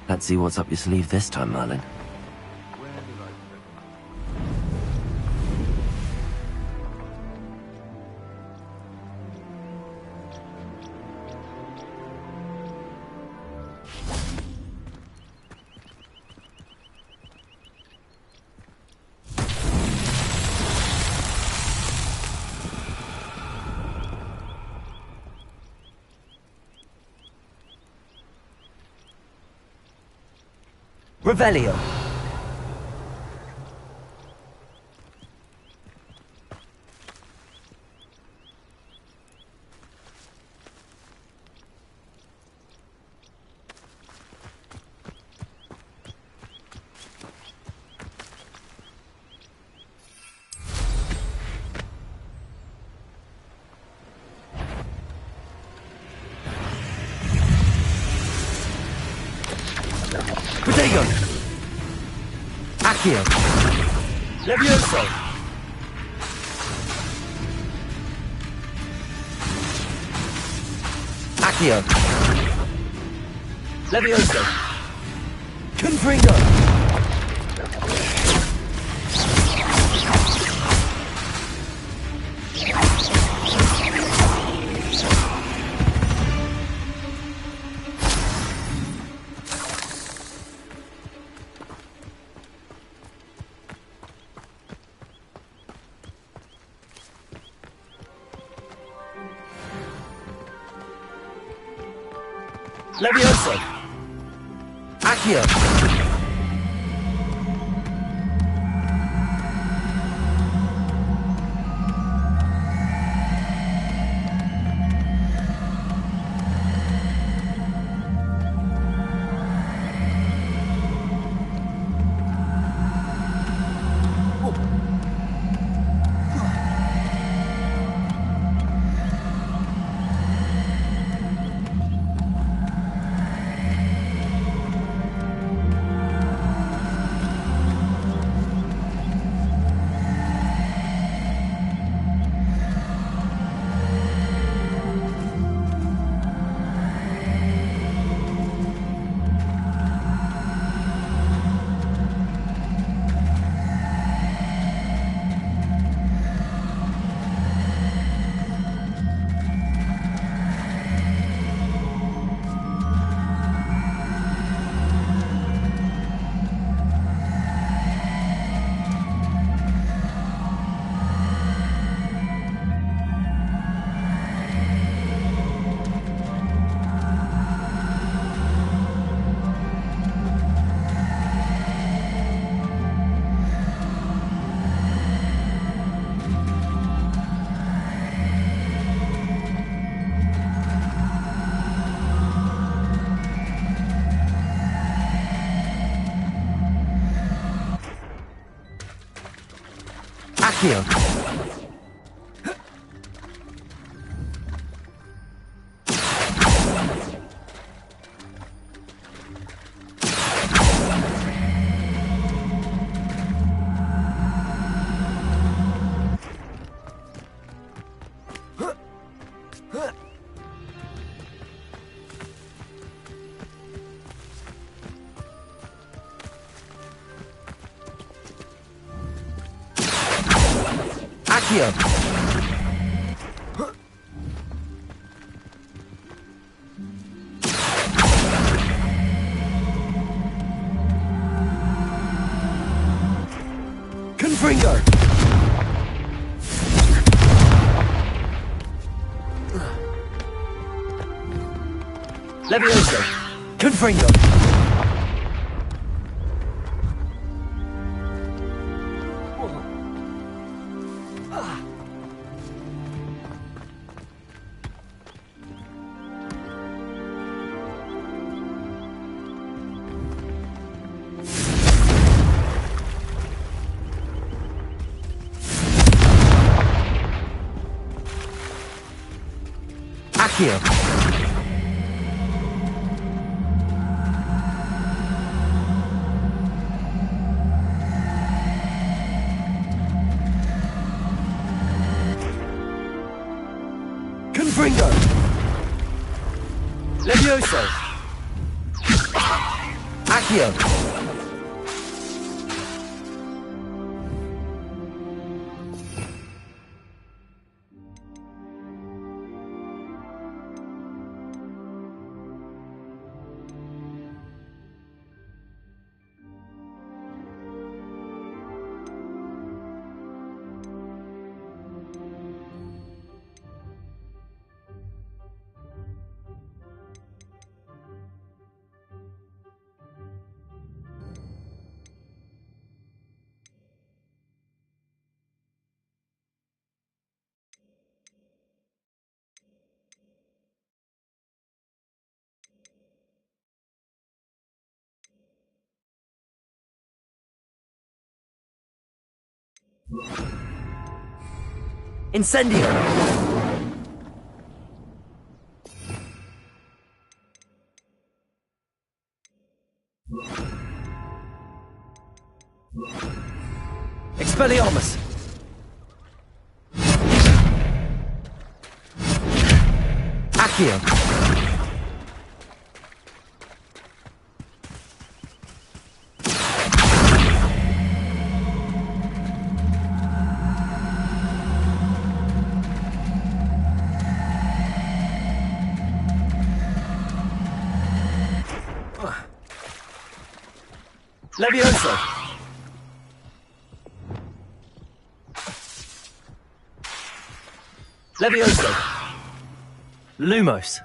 Let's see what's up your sleeve this time, Merlin. Revelio. Protego! Accio! Levioso! Accio! Levioso! Confringo! Levioso! Accio! Accio! Accio! Confringo! Levioso! Confringo! Accio! Confringo! Levioso! Accio! Incendio! Expelliarmus! Accio! Levioso! Levioso! Lumos!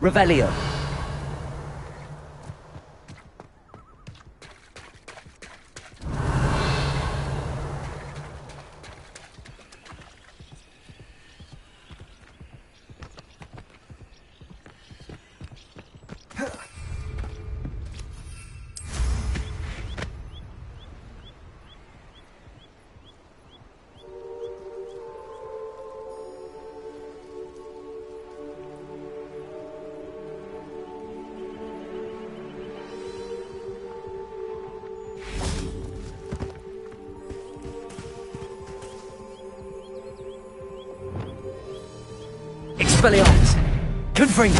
Revelio. Expelliarmus! Confringo!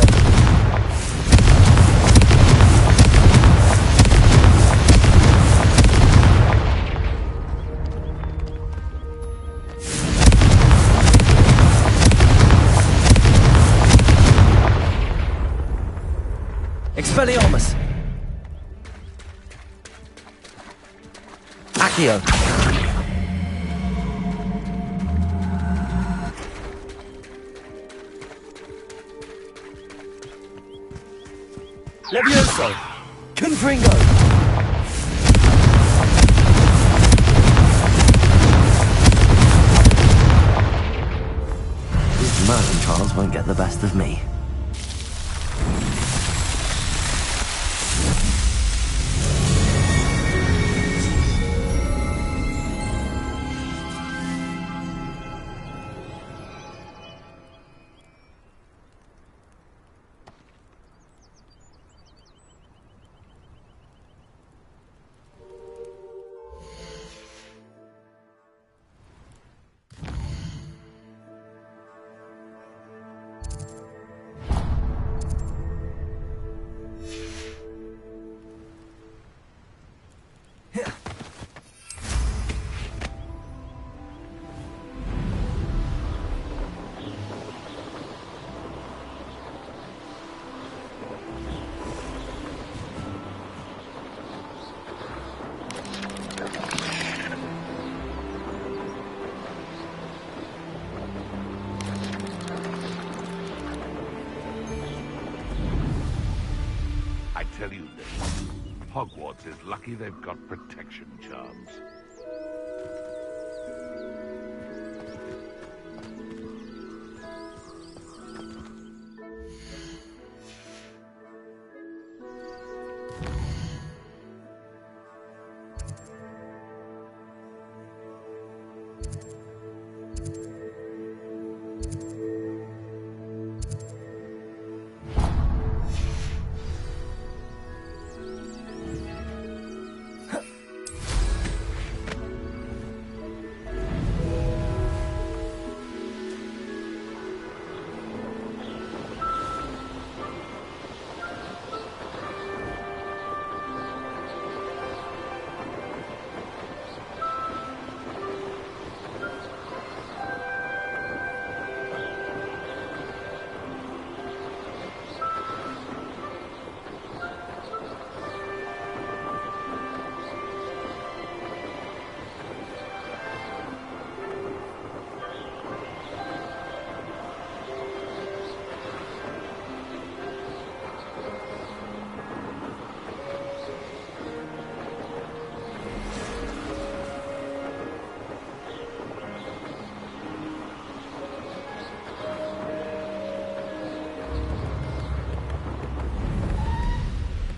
Expelliarmus! Accio! Levioso! Confringo! These Merlin trials won't get the best of me. Hogwarts is lucky they've got protection charms.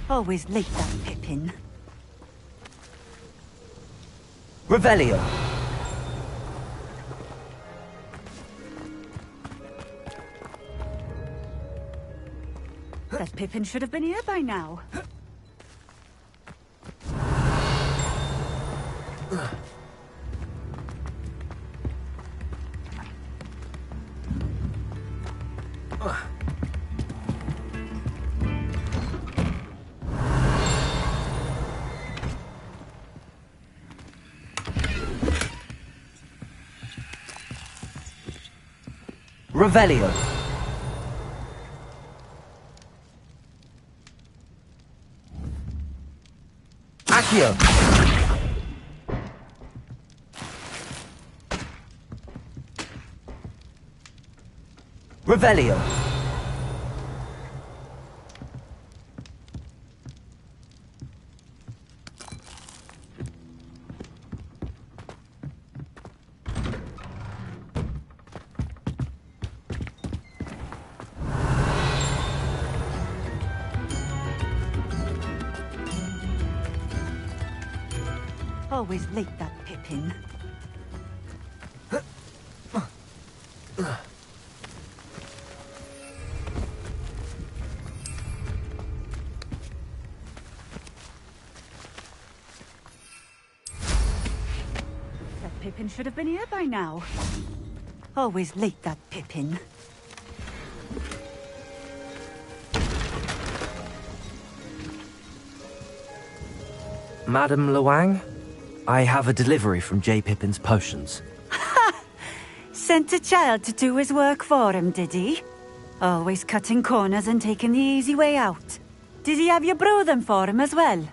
Always late, that Pippin. Revelio. That Pippin should have been here by now. Revelio. Accio. Revelio. Always late, that Pippin. That Pippin should have been here by now. Always late, that Pippin. Madam Luang, I have a delivery from J. Pippin's potions. Sent a child to do his work for him, did he? Always cutting corners and taking the easy way out. Did he have you brew them for him as well?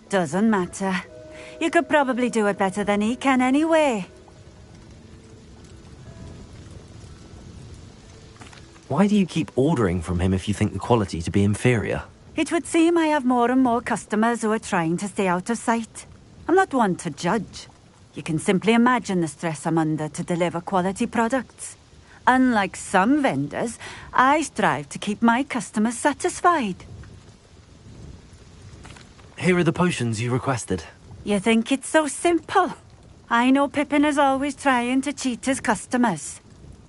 Doesn't matter. You could probably do it better than he can anyway. Why do you keep ordering from him if you think the quality to be inferior? It would seem I have more and more customers who are trying to stay out of sight. I'm not one to judge. You can simply imagine the stress I'm under to deliver quality products. Unlike some vendors, I strive to keep my customers satisfied. Here are the potions you requested. You think it's so simple? I know Pippin is always trying to cheat his customers.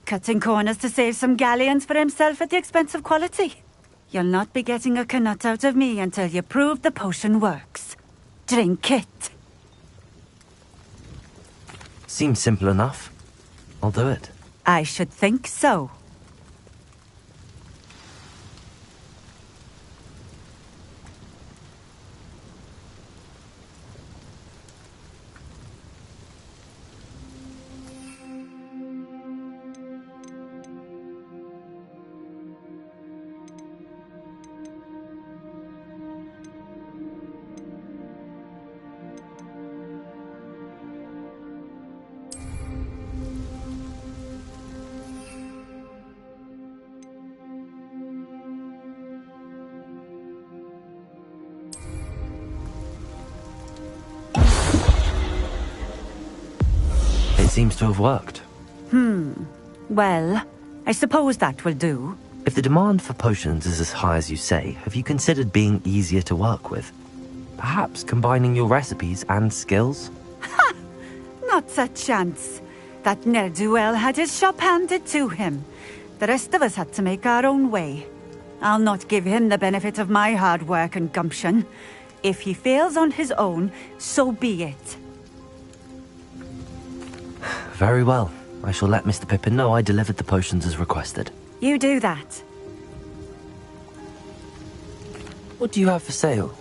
Cutting corners to save some galleons for himself at the expense of quality. You'll not be getting a canut out of me until you prove the potion works. Drink it. Seems simple enough. I'll do it. I should think so. seems to have worked. Well, I suppose that will do. If the demand for potions is as high as you say, have you considered being easier to work with? Perhaps combining your recipes and skills? Ha! Not a chance. That ne'er-do-well had his shop handed to him. The rest of us had to make our own way. I'll not give him the benefit of my hard work and gumption. If he fails on his own, so be it. Very well. I shall let Mr. Pippin know I delivered the potions as requested. You do that. What do you have for sale?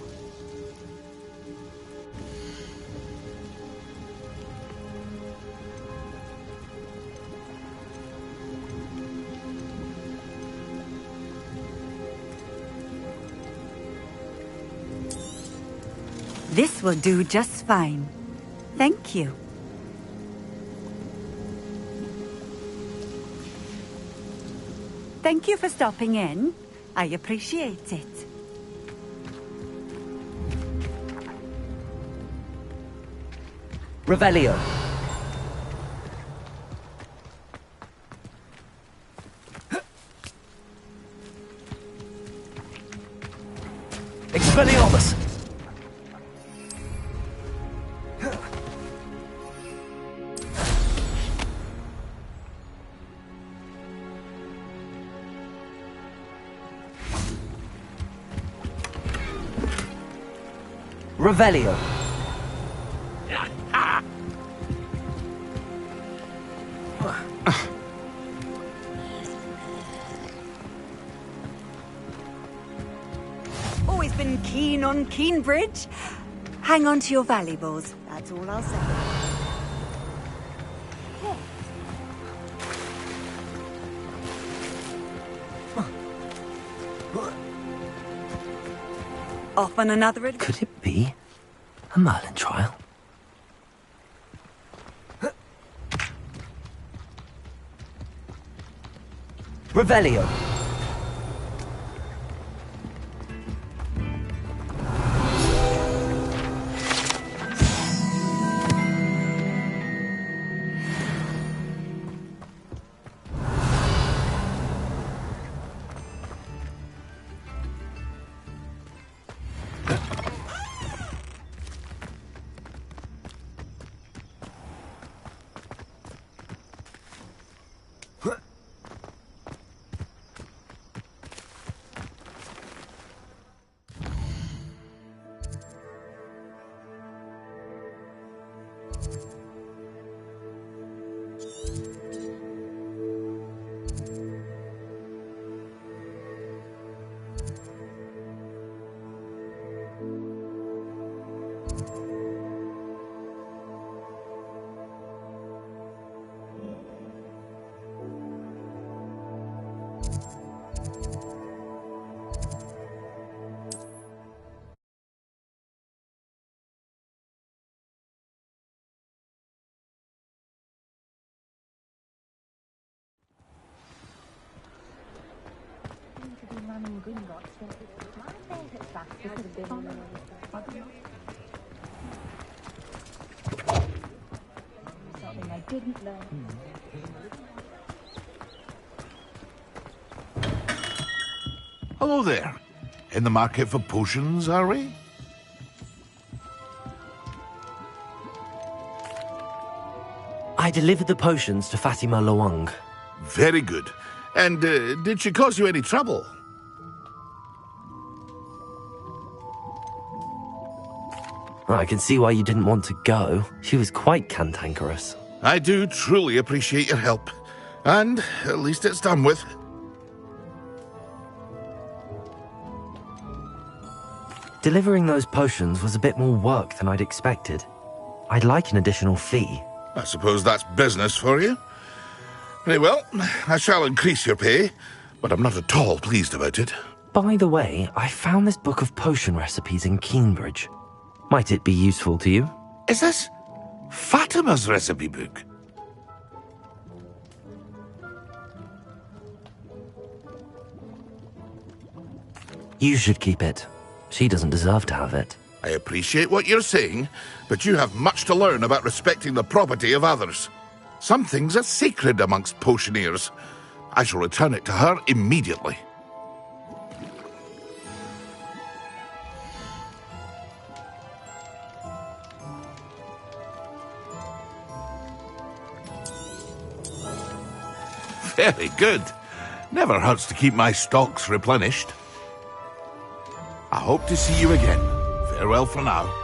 This will do just fine. Thank you. Thank you for stopping in. I appreciate it. Revelio. Expelliarmus. Revelio. Always been keen on Keenbridge. Hang on to your valuables, that's all I'll say. Off on another Could it be a Merlin trial? Revelio. Hello there. In the market for potions, are we? I delivered the potions to Fatima Lawang. Very good. And did she cause you any trouble? I can see why you didn't want to go. She was quite cantankerous. I do truly appreciate your help. And at least it's done with. Delivering those potions was a bit more work than I'd expected. I'd like an additional fee. I suppose that's business for you. Very well, I shall increase your pay, but I'm not at all pleased about it. By the way, I found this book of potion recipes in Keenbridge. Might it be useful to you? Is this Fatima's recipe book? You should keep it. She doesn't deserve to have it. I appreciate what you're saying, but you have much to learn about respecting the property of others. Some things are sacred amongst potioneers. I shall return it to her immediately. Very good. Never hurts to keep my stocks replenished. I hope to see you again. Farewell for now.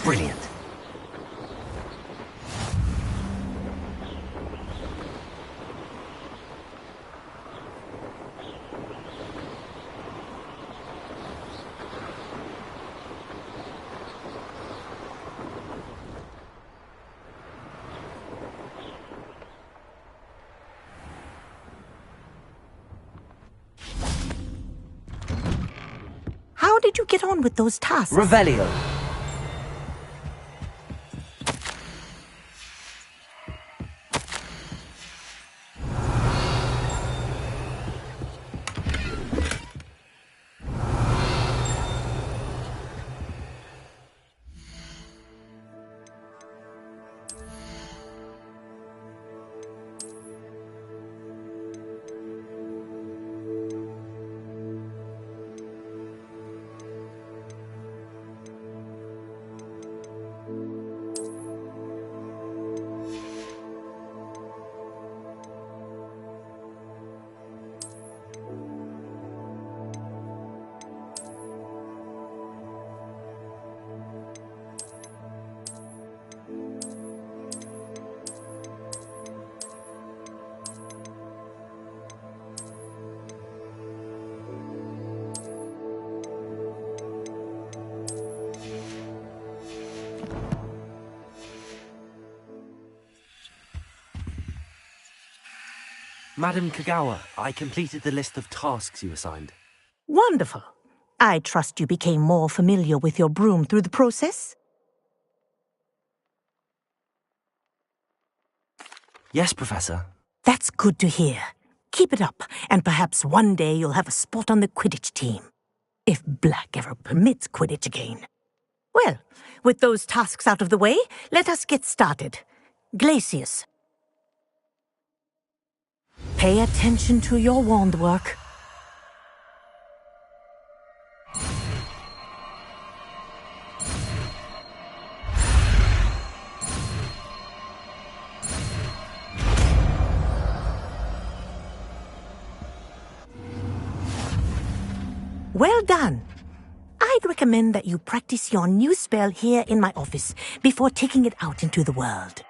Brilliant. How did you get on with those tasks? Revelio. Madam Kagawa, I completed the list of tasks you assigned. Wonderful. I trust you became more familiar with your broom through the process? Yes, Professor. That's good to hear. Keep it up, and perhaps one day you'll have a spot on the Quidditch team. If Black ever permits Quidditch again. Well, with those tasks out of the way, let us get started. Glacius. Pay attention to your wand work. Well done. I'd recommend that you practice your new spell here in my office before taking it out into the world.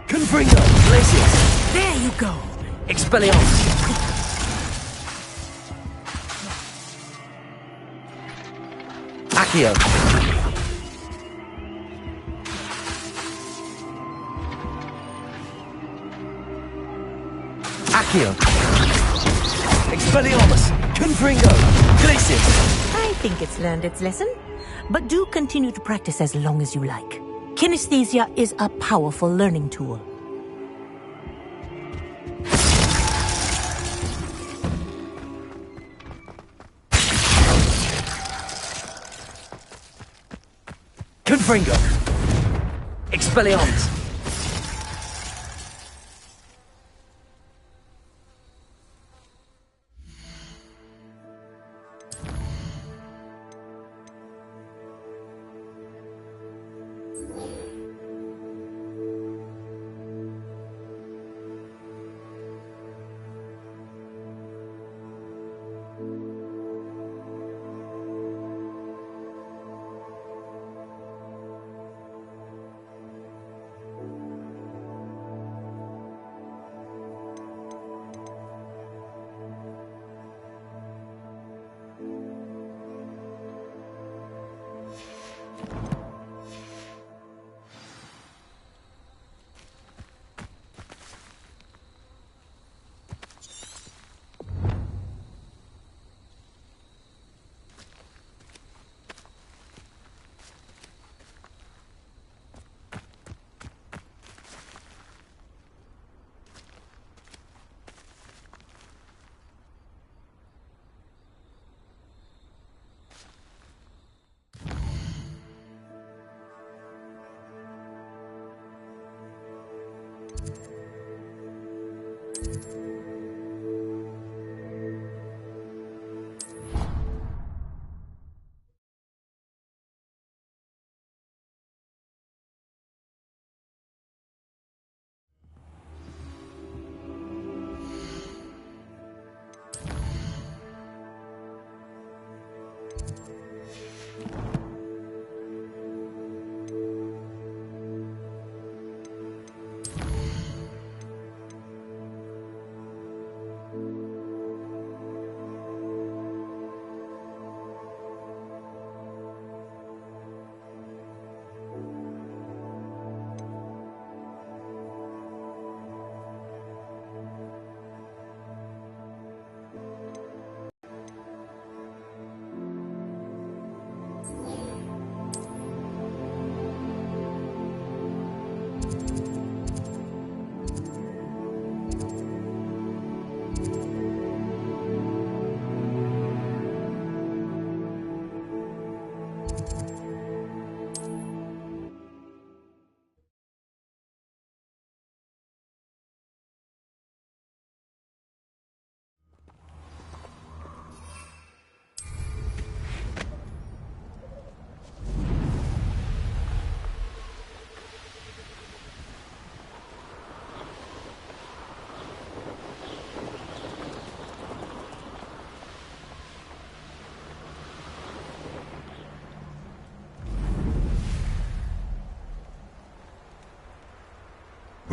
Confringo! Glacius! There you go! Expelliarmus! Accio! Accio! Expelliarmus! Confringo! Glacius! I think it's learned its lesson, but do continue to practice as long as you like. Kinesthesia is a powerful learning tool. Confringo! Expelliarmus!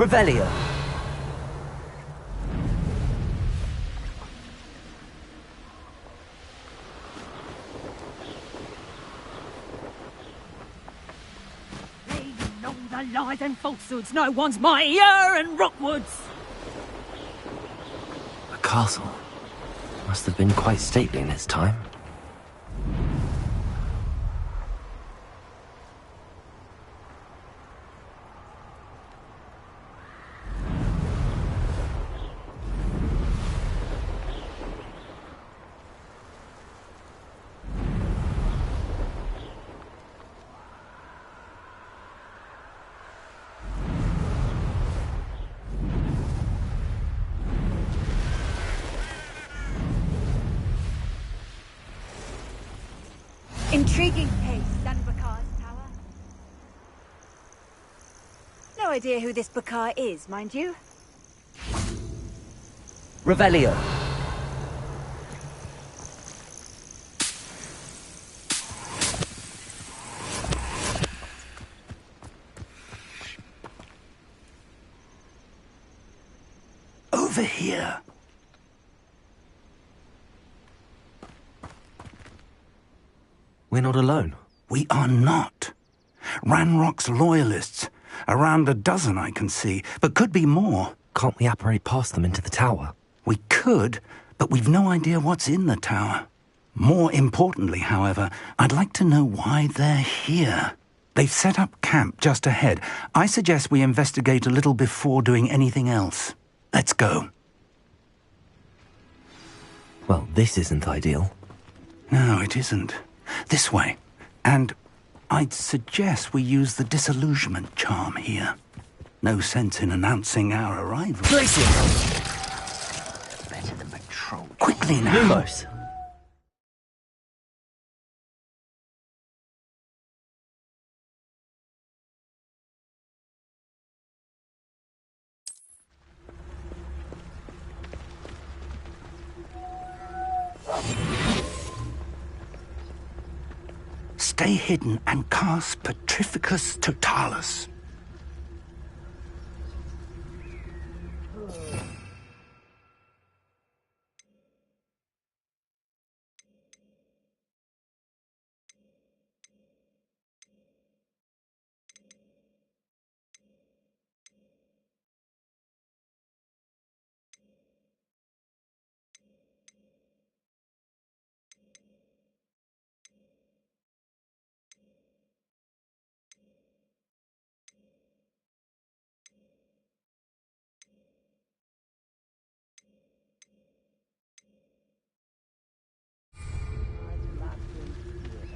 Revelio. They know the lies and falsehoods. No one's mightier in Rockwoods. A castle. Must have been quite stately in its time. Intriguing case, Bakar's tower. No idea who this Bakar is, mind you. Revelio. Over here. We're not alone. We are not. Ranrock's loyalists. Around a dozen I can see, but could be more. Can't we apparate past them into the tower? We could, but we've no idea what's in the tower. More importantly, however, I'd like to know why they're here. They've set up camp just ahead. I suggest we investigate a little before doing anything else. Let's go. Well, this isn't ideal. No, it isn't. This way. And I'd suggest we use the disillusionment charm here. No sense in announcing our arrival. Glacier! Better than patrol. Quickly now! Lumos! Stay hidden and cast Petrificus Totalis.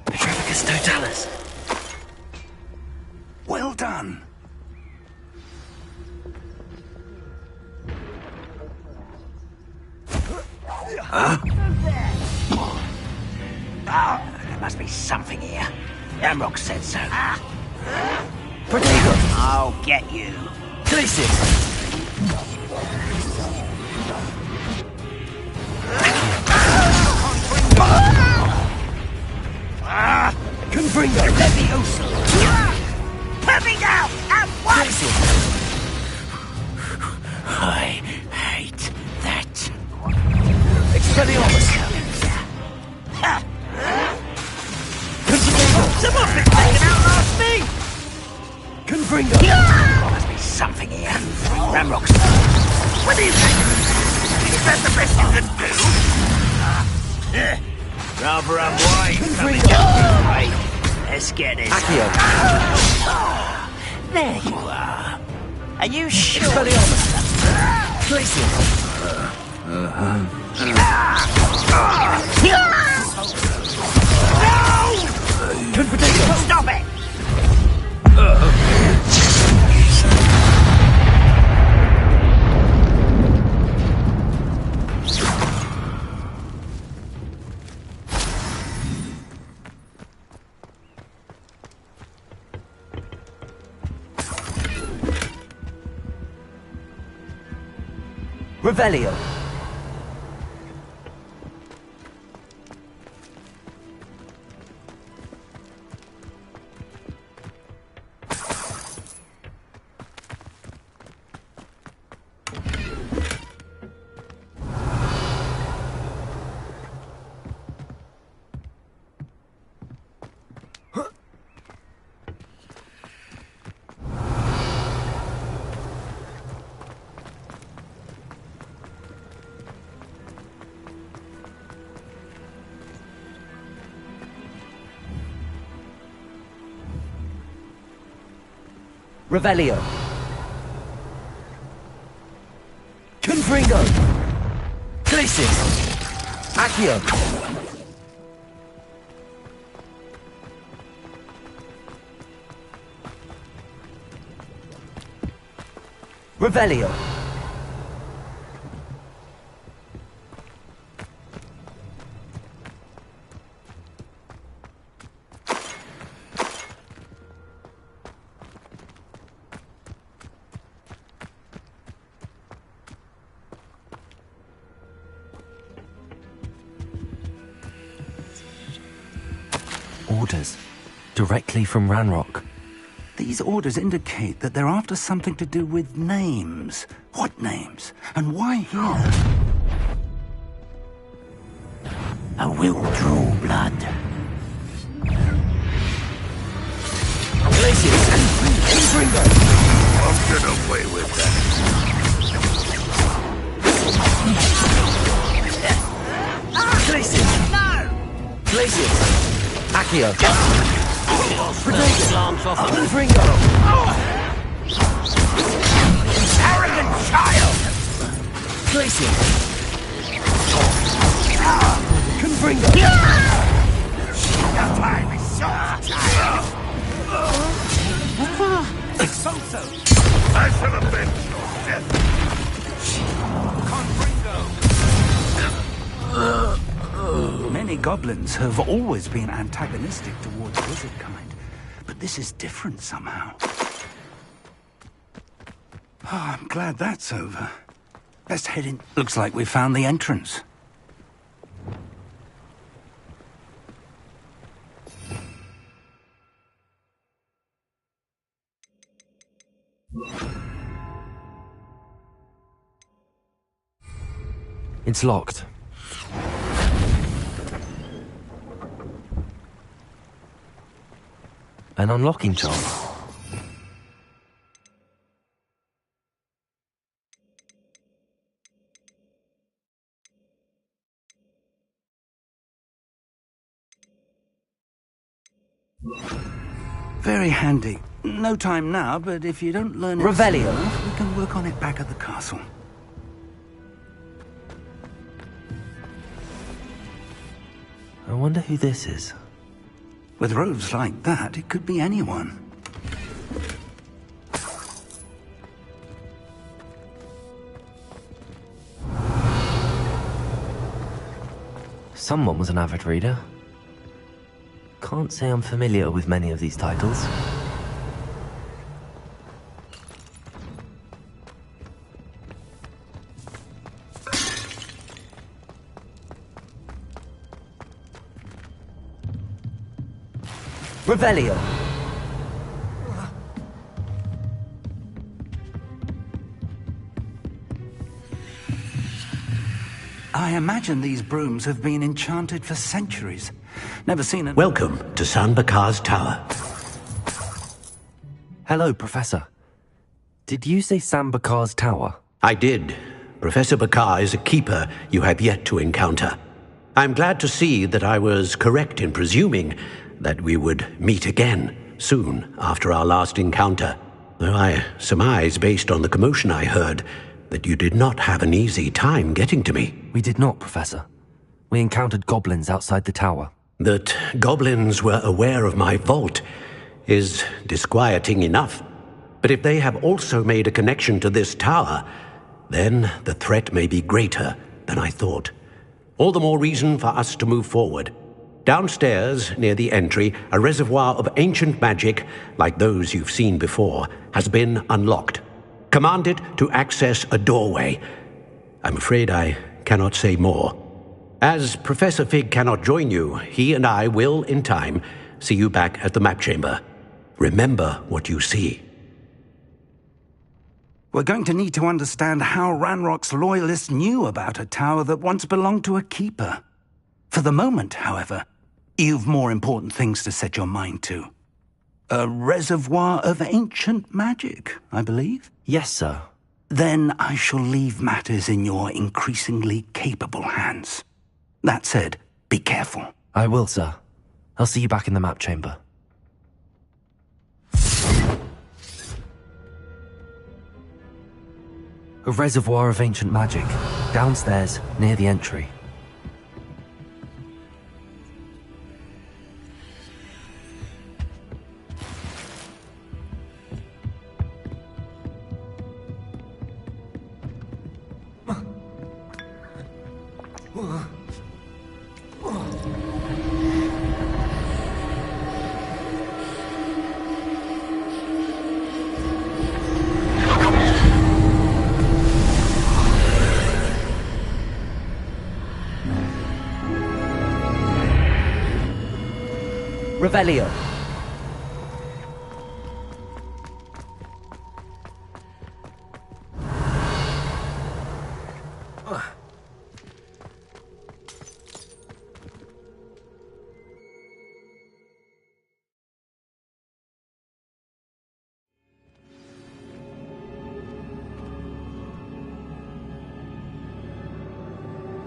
Petrificus Totalis. Well done. Huh? Oh, there must be something here. Ramrock said so. Protego! I'll get you. Glacius! Confringo! Leviosa! Put me down! At once! I hate that. Expelliarmus! Someone been taken out last me! Confringo! There must be something here. Ramrocks. What do you think? Is that the best you can do? Rather unwise coming down, right? Let's get this. Accio! There you are. Are you sure? Expelliarmus! Glacius! Confringo! Stop it! Revelio! Revelio! Confringo! Glacius! Accio! Revelio! Orders. Directly from Ranrock. These orders indicate that they're after something to do with names. What names? And why here? A will draw blood. Glacius! Confringo! I'll get away with that. Glacius! No! Glacius! Accio! Protego! Confringo! Arrogant child! Glacius! Confringo! Your time is short, child! So. I shall avenge your death. Many goblins have always been antagonistic towards wizard kind, but this is different somehow. Oh, I'm glad that's over. Let's head in. Looks like we found the entrance. It's locked. An unlocking charm. Very handy. No time now, but if you don't learn it Revelio. soon, we can work on it back at the castle. I wonder who this is. With robes like that, it could be anyone. Someone was an avid reader. Can't say I'm familiar with many of these titles. Revelio. I imagine these brooms have been enchanted for centuries. Never seen it. Welcome to San Bakar's Tower. Hello, Professor. Did you say San Bakar's Tower? I did. Professor Bakar is a keeper you have yet to encounter. I'm glad to see that I was correct in presuming that we would meet again soon after our last encounter, though I surmise, based on the commotion I heard, that you did not have an easy time getting to me. We did not, Professor. We encountered goblins outside the tower. That goblins were aware of my vault is disquieting enough. But if they have also made a connection to this tower, then the threat may be greater than I thought. All the more reason for us to move forward. Downstairs, near the entry, a reservoir of ancient magic, like those you've seen before, has been unlocked. Command it to access a doorway. I'm afraid I cannot say more. As Professor Fig cannot join you, he and I will, in time, see you back at the map chamber. Remember what you see. We're going to need to understand how Ranrock's loyalists knew about a tower that once belonged to a keeper. For the moment, however, you've more important things to set your mind to. A reservoir of ancient magic, I believe? Yes, sir. Then I shall leave matters in your increasingly capable hands. That said, be careful. I will, sir. I'll see you back in the map chamber. A reservoir of ancient magic, downstairs, near the entry. Revelio.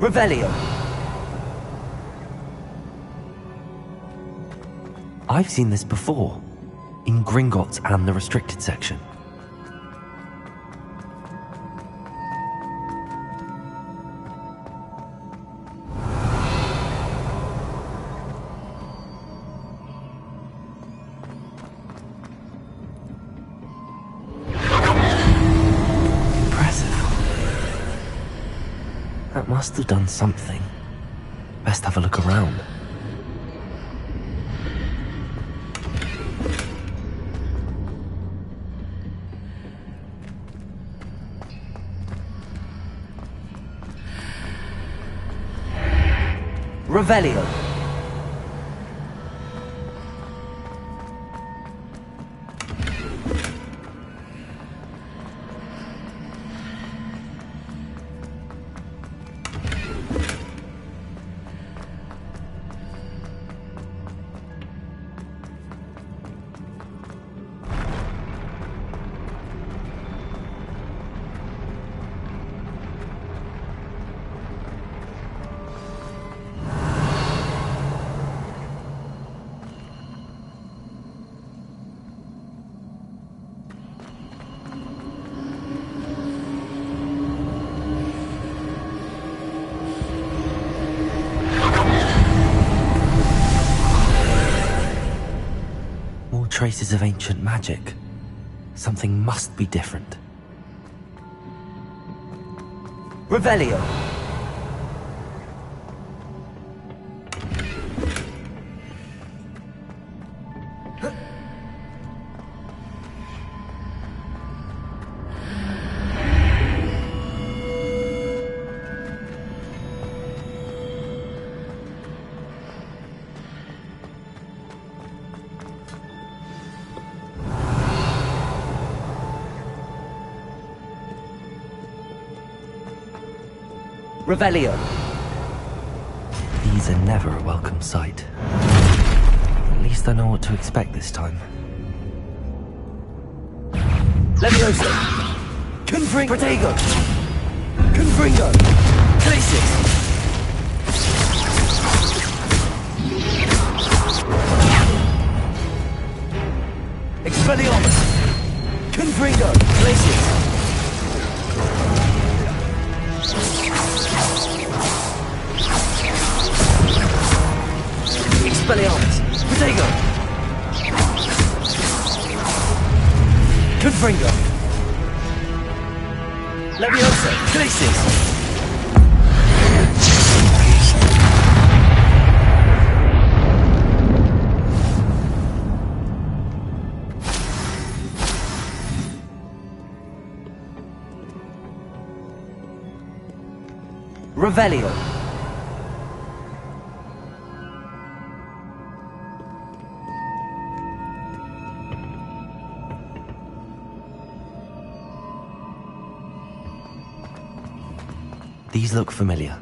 Revelio. I've seen this before, in Gringotts and the restricted section. Impressive. That must have done something. Best have a look around. Revelio. Traces of ancient magic. Something must be different. Revelio. Revelio. These are never a welcome sight. At least I know what to expect this time. Leviosa. Confringo. Protego. Confringo. Glacius. Expelliarmus. Confringo. Glacius. Expelliarmus. Protego. Confringo. Leviosa. Glacius. Revelio. These look familiar.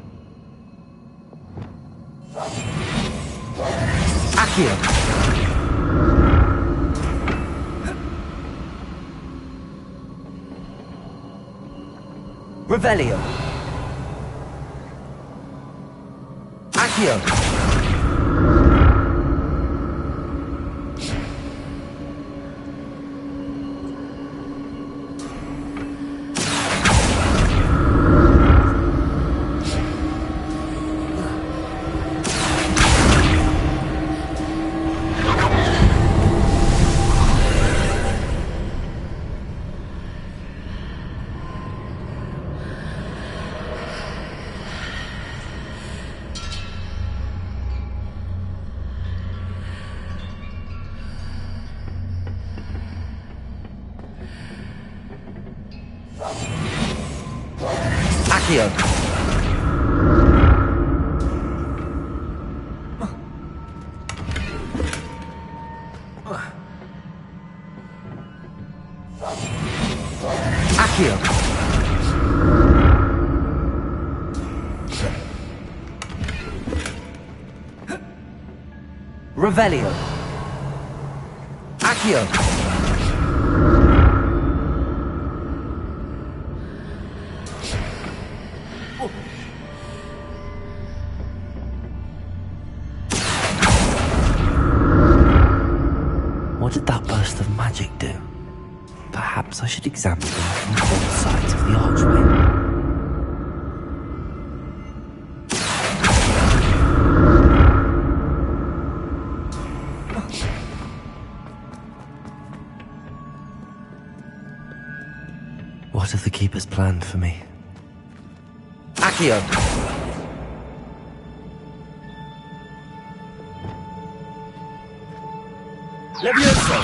Accio. Revelio. Accio. Accio. Accio. Revelio. Accio. What did that burst of magic do? Perhaps I should examine them from both sides of the archway. What have the keepers planned for me? Accio. Leviosa.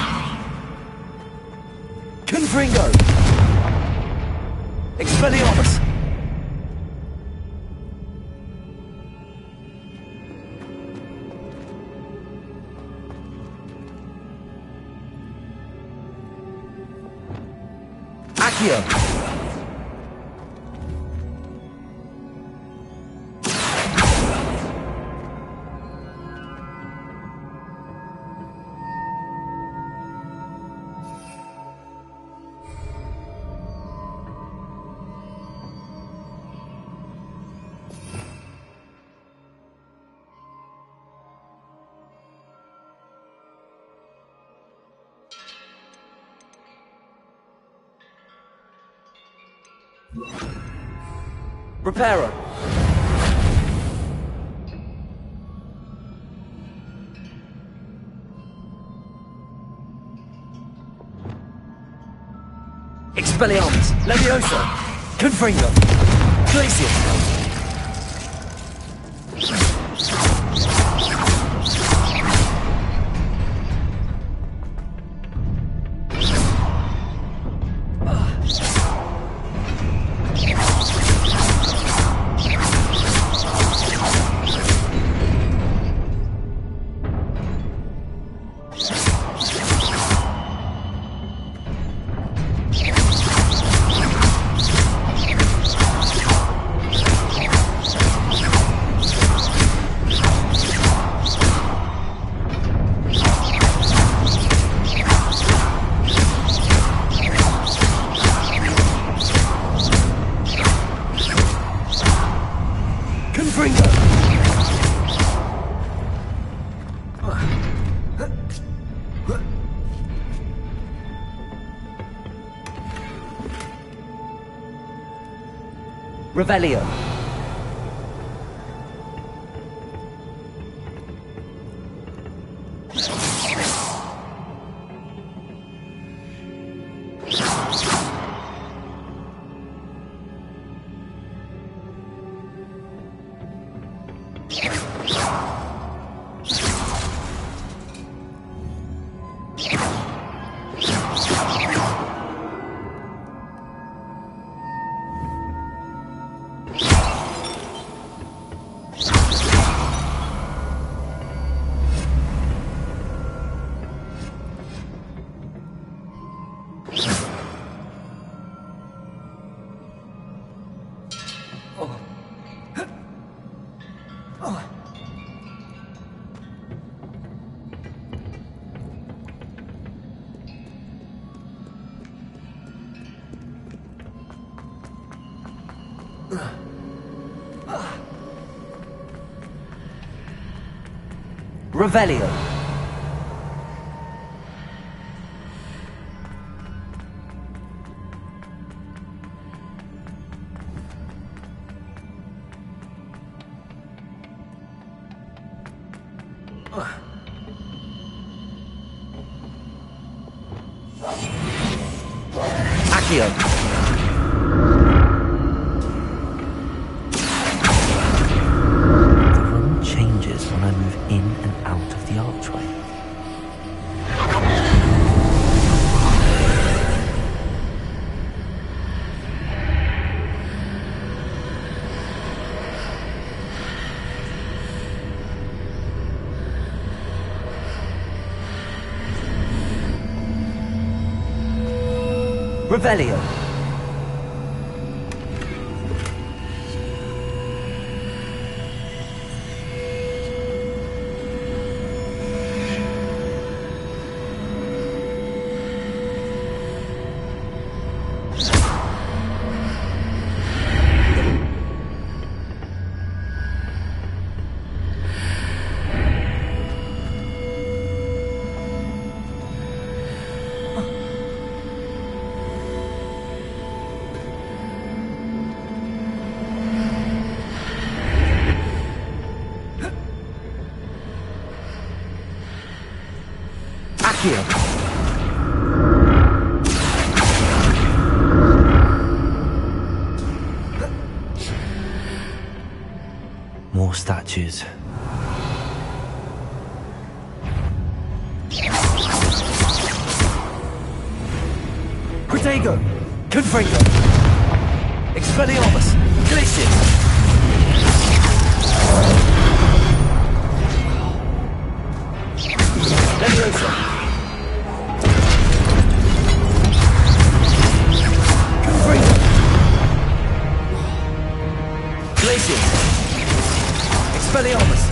Confringo. Expelliarmus. Accio. Reparo. Expelliarmus. Leviosa. Confringo. Glacius. Revelio. Revelio. Accio. Changes when I move in and out of the archway. Revelio. More statues. Protego. Confringo. Expelliarmus. Glacius. Leviosa. Confringo. Glacius. Expelliarmus.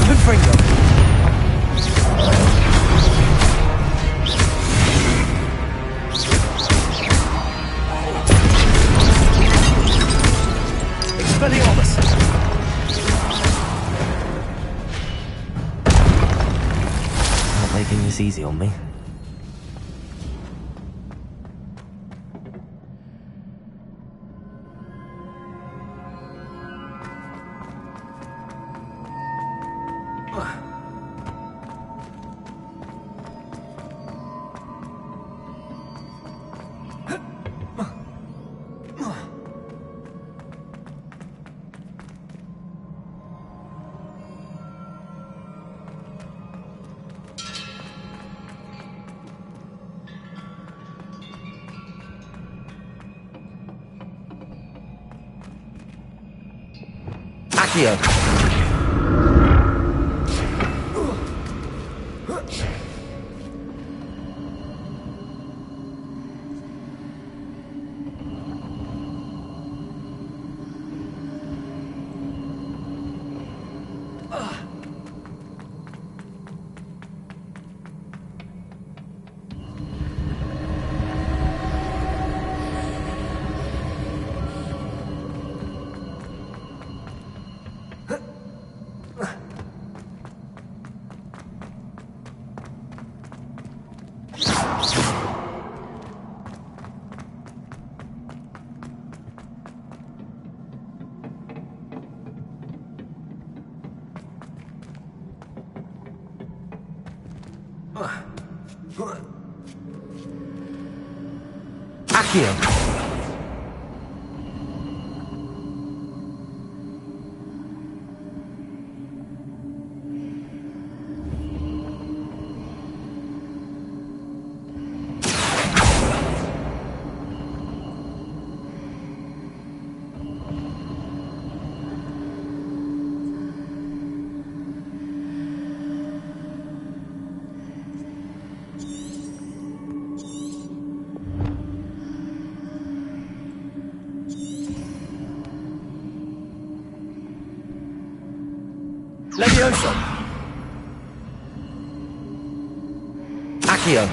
Confringo. Expelliarmus. Not making this easy on me. Accio. Accio! Levioso! Accio!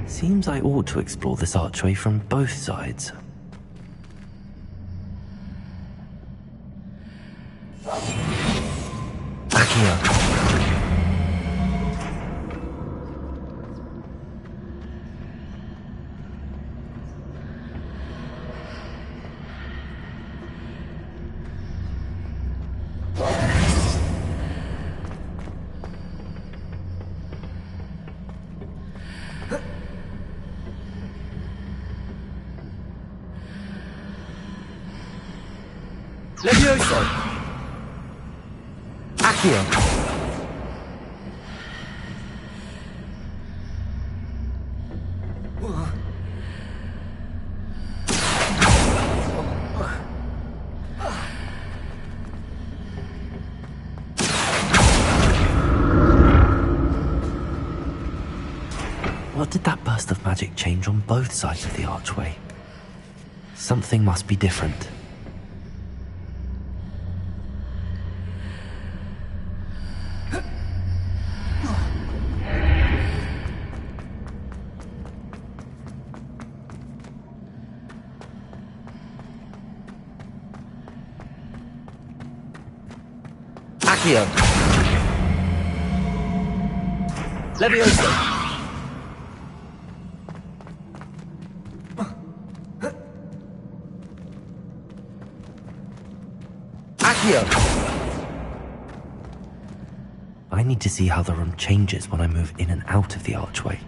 Seems I ought to explore this archway from both sides. Accio. Levioso! Accio! What did that burst of magic change on both sides of the archway? Something must be different. Accio! Levioso! I need to see how the room changes when I move in and out of the archway.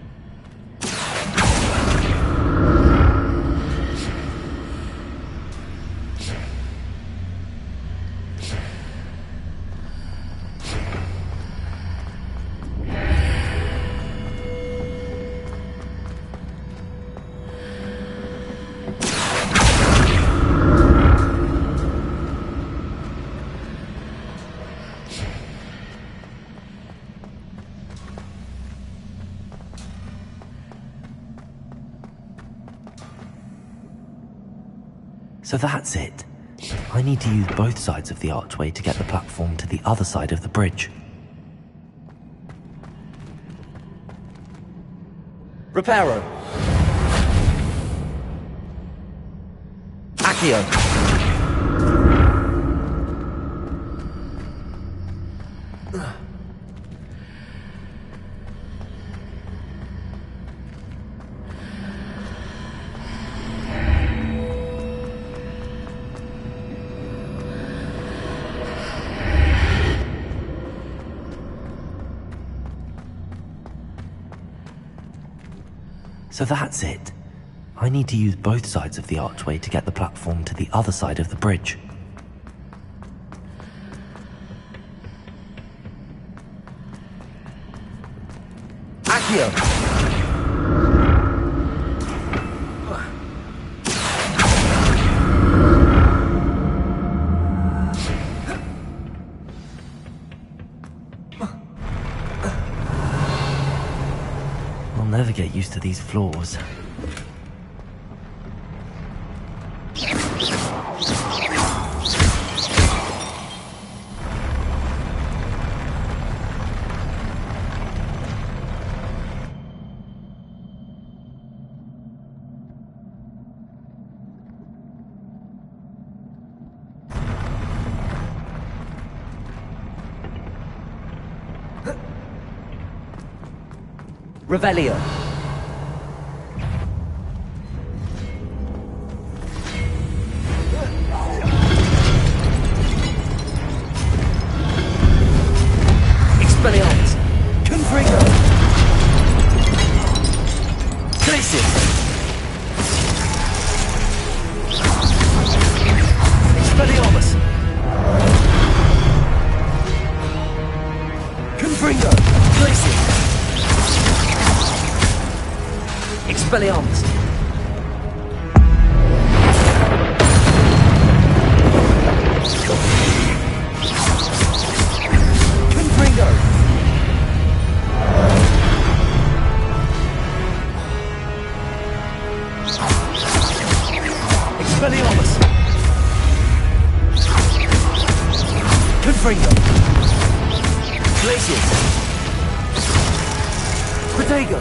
So that's it. I need to use both sides of the archway to get the platform to the other side of the bridge. Reparo! Accio! So that's it. I need to use both sides of the archway to get the platform to the other side of the bridge. Accio! I'll never get used to these floors. Revelio. Expelliarmus. Confringo. Glacius. Expelliarmus. Confringo. Glacius. Expelliarmus. Confringo. Expelliarmus. Confringo. Glacius. Protego.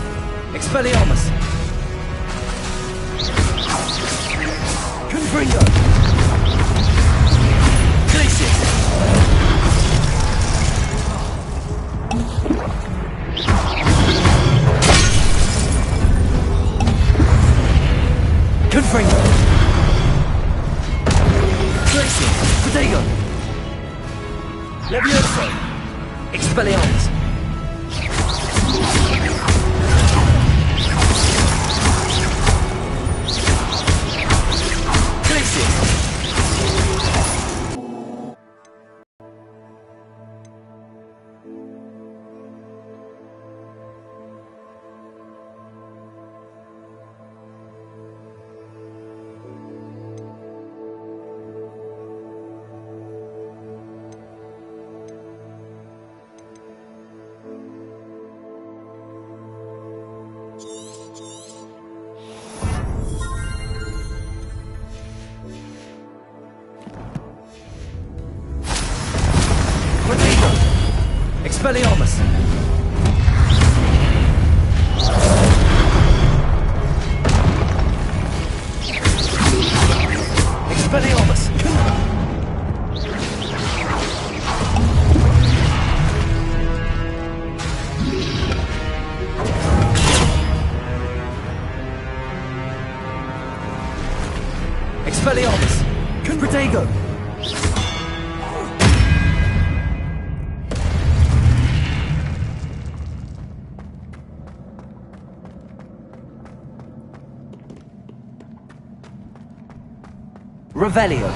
Expelliarmus. Confringo. Glacius. Confringo. Glacius. Protego. Levioso. Expelliarmus. Expelliarmus. Expelliarmus. Expelliarmus. Protego. Revelio.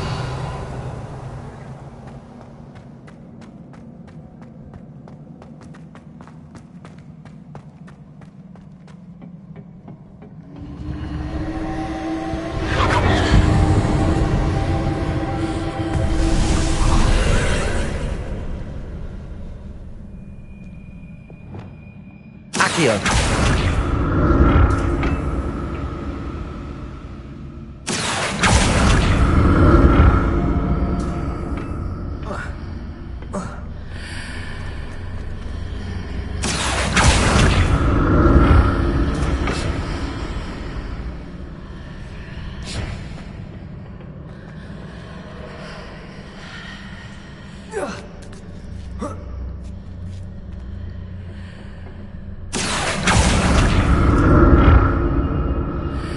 Accio.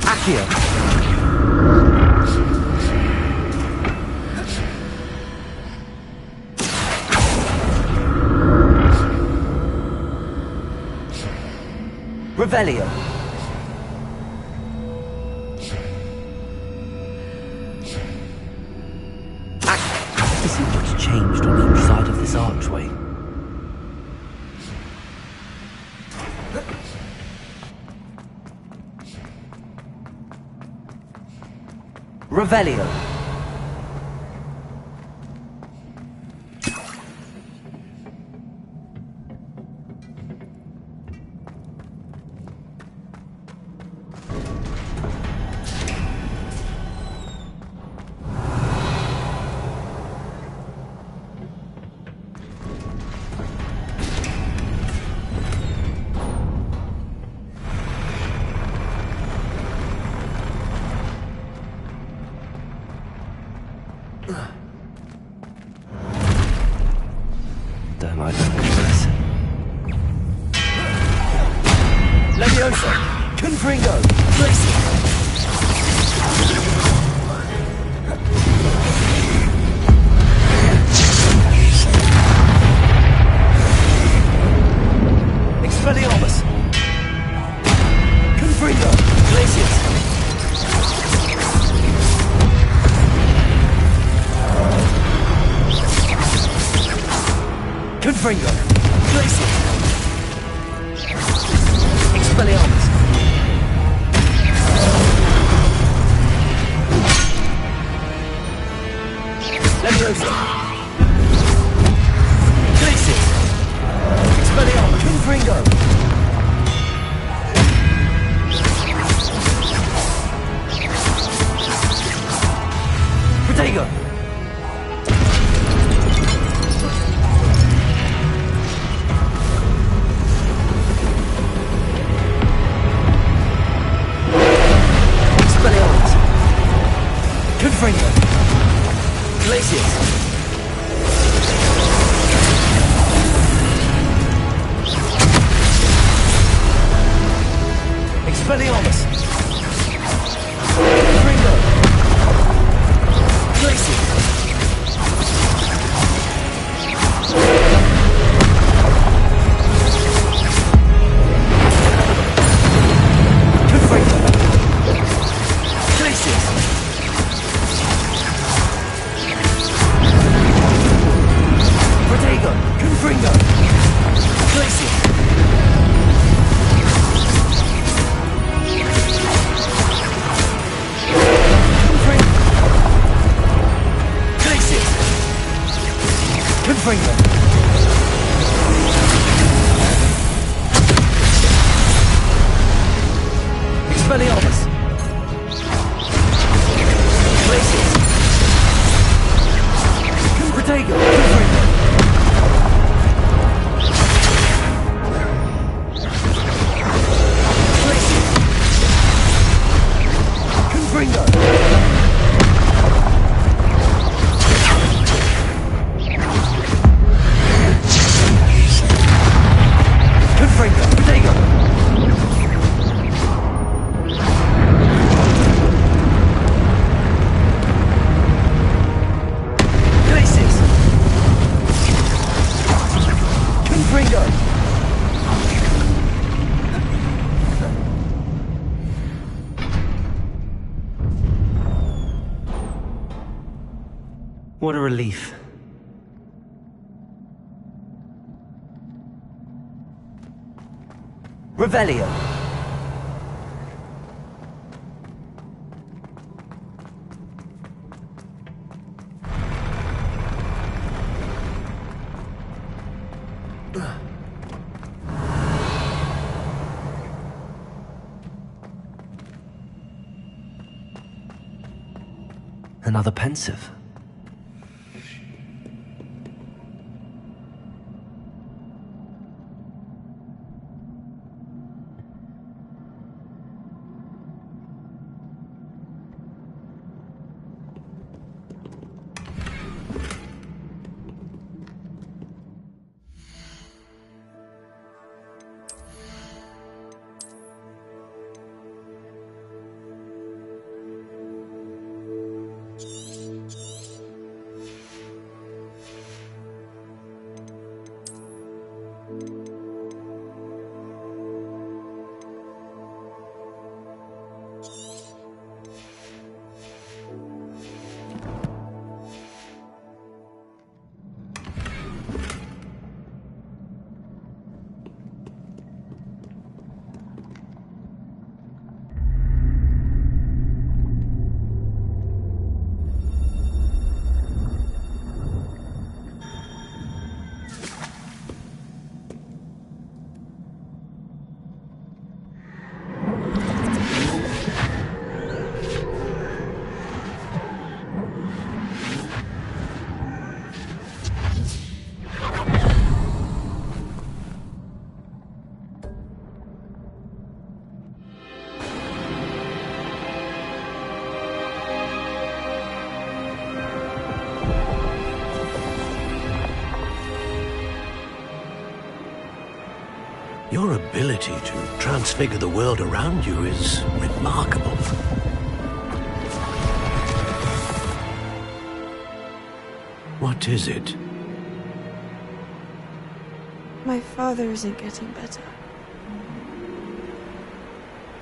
Accio. Revelio. To see what's changed on each side of this archway. Revelio. Don't like this. Confringo. Glacius. Expelliarmus. Leviosa. Glacius. Expelliarmus. Confringo. Protego. Expelliarmus. Confringo. Glacius. Expelliarmus. Confringo. Glacius. Confringo. Glacius. Protego. Confringo. Glacius. Confringo. Expelliarmus. Glacius. Protego. Confringo. Glacius. Confringo. Confringo. Protego. Glacius. Confringo. What a relief. Revelio. Another pensive. Your ability to transfigure the world around you is remarkable. What is it? My father isn't getting better.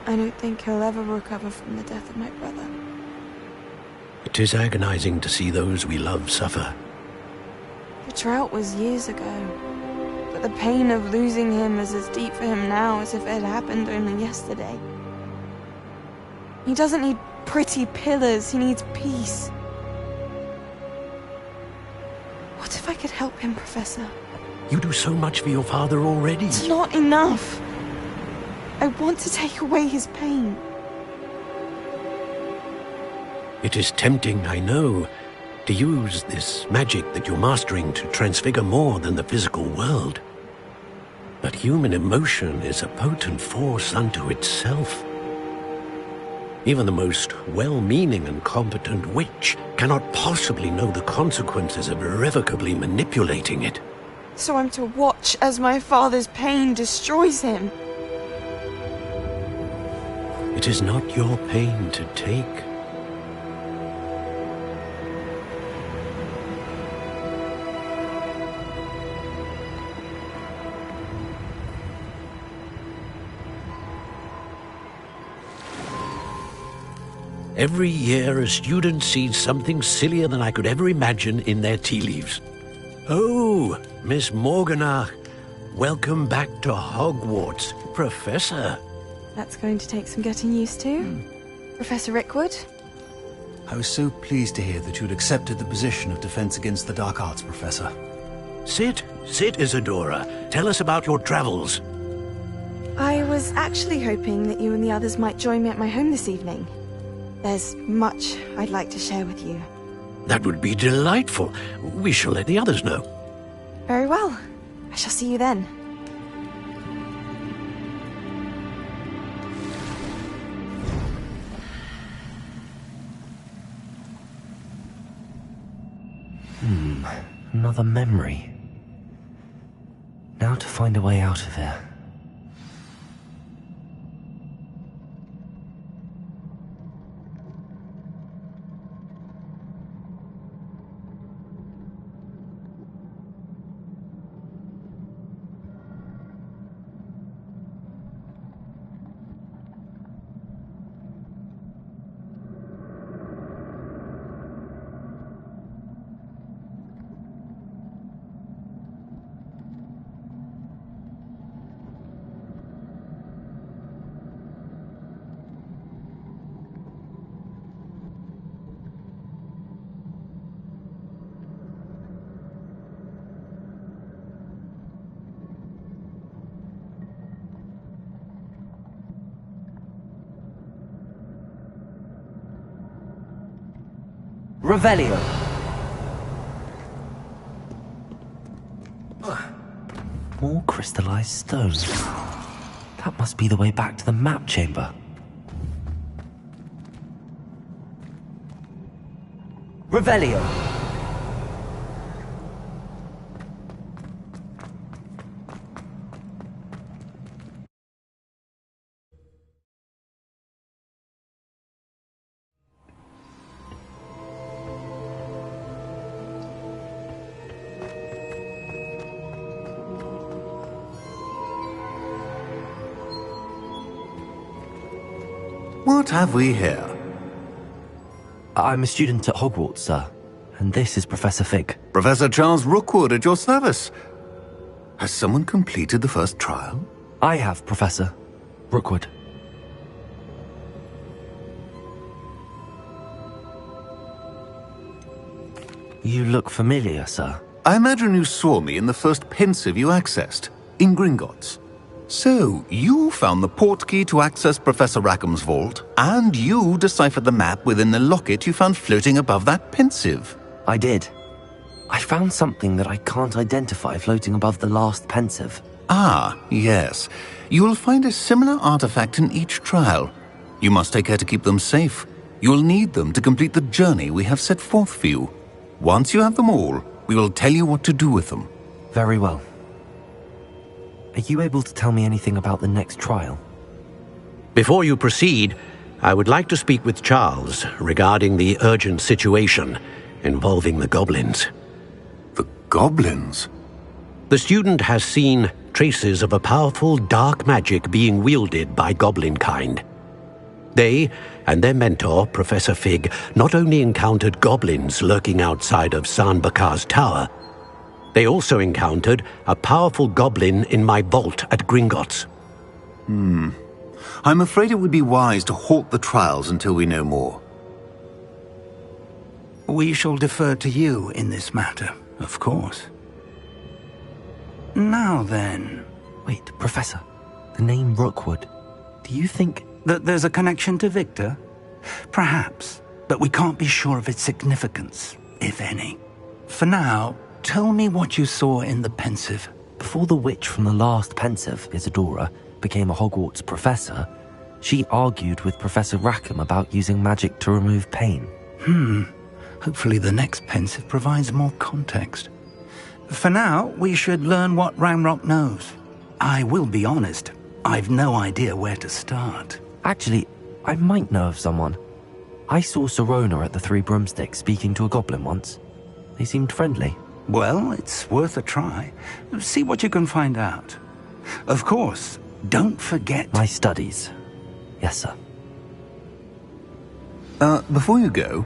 I don't think he'll ever recover from the death of my brother. It is agonizing to see those we love suffer. The drought was years ago. but the pain of losing him is as deep for him now as if it had happened only yesterday. He doesn't need pretty pillars, he needs peace. What if I could help him, Professor? You do so much for your father already. It's not enough. I want to take away his pain. It is tempting, I know, to use this magic that you're mastering to transfigure more than the physical world. But human emotion is a potent force unto itself. Even the most well-meaning and competent witch cannot possibly know the consequences of irrevocably manipulating it. So I'm to watch as my father's pain destroys him. It is not your pain to take. Every year, a student sees something sillier than I could ever imagine in their tea leaves. Oh, Miss Morganach, welcome back to Hogwarts, Professor. That's going to take some getting used to. Professor Rickwood? I was so pleased to hear that you'd accepted the position of Defense Against the Dark Arts, Professor. Sit, Isadora. Tell us about your travels. I was actually hoping that you and the others might join me at my home this evening. There's much I'd like to share with you. That would be delightful. We shall let the others know. Very well. I shall see you then. Another memory. Now to find a way out of here. Revelio. More crystallized stone. That must be the way back to the map chamber. Revelio. What have we here? I'm a student at Hogwarts, sir. And this is Professor Fig. Professor Charles Rookwood at your service. Has someone completed the first trial? I have, Professor Rookwood. You look familiar, sir. I imagine you saw me in the first pensive you accessed, in Gringotts. So, you found the portkey to access Professor Rackham's vault, and you deciphered the map within the locket you found floating above that pensive. I did. I found something that I can't identify floating above the last pensive. Ah, yes. You will find a similar artifact in each trial. You must take care to keep them safe. You will need them to complete the journey we have set forth for you. Once you have them all, we will tell you what to do with them. Very well. Are you able to tell me anything about the next trial? Before you proceed, I would like to speak with Charles regarding the urgent situation involving the goblins. The goblins? The student has seen traces of a powerful dark magic being wielded by goblin kind. They and their mentor, Professor Fig, not only encountered goblins lurking outside of San Bakar's tower, They also encountered a powerful goblin in my vault at Gringotts. I'm afraid it would be wise to halt the trials until we know more. We shall defer to you in this matter, of course. Now then... Wait, Professor. The name Rookwood. Do you think... that there's a connection to Victor? Perhaps, but we can't be sure of its significance, if any. For now, tell me what you saw in the Pensive. Before the witch from the last Pensive, Isadora, became a Hogwarts professor, she argued with Professor Rackham about using magic to remove pain. Hopefully the next Pensive provides more context. For now, we should learn what Ranrock knows. I will be honest, I've no idea where to start. Actually, I might know of someone. I saw Sirona at the Three Broomsticks speaking to a goblin once. They seemed friendly. Well, it's worth a try. See what you can find out. Of course, don't forget... my studies. Yes, sir. Before you go...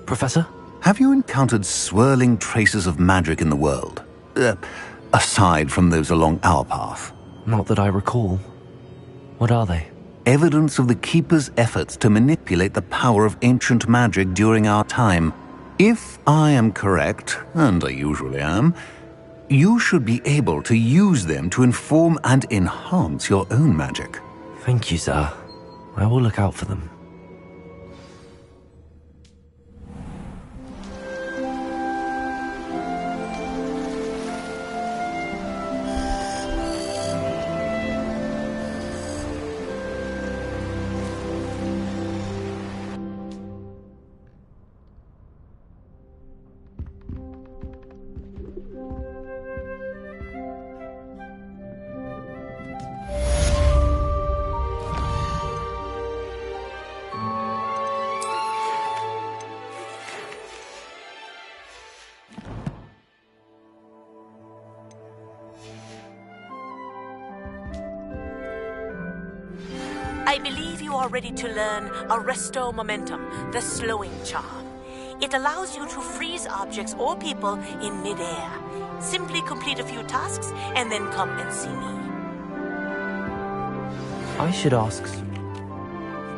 Professor? Have you encountered swirling traces of magic in the world? Aside from those along our path? Not that I recall. What are they? Evidence of the Keeper's efforts to manipulate the power of ancient magic during our time. If I am correct, and I usually am, you should be able to use them to inform and enhance your own magic. Thank you, sir. I will look out for them. I believe you are ready to learn Arresto Momentum, the slowing charm. It allows you to freeze objects or people in midair. Simply complete a few tasks and then come and see me. I should ask...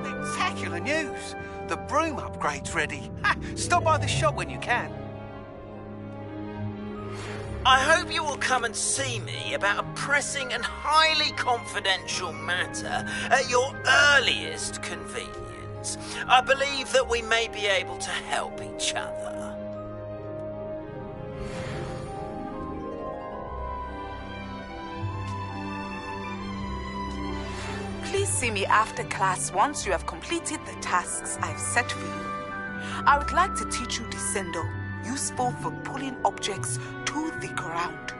Spectacular news! The broom upgrade's ready. Stop by the shop when you can. I hope you will come and see me about a pressing and highly confidential matter at your earliest convenience. I believe that we may be able to help each other. Please see me after class once you have completed the tasks I've set for you. I would like to teach you Descendo, useful for pulling objects to the ground.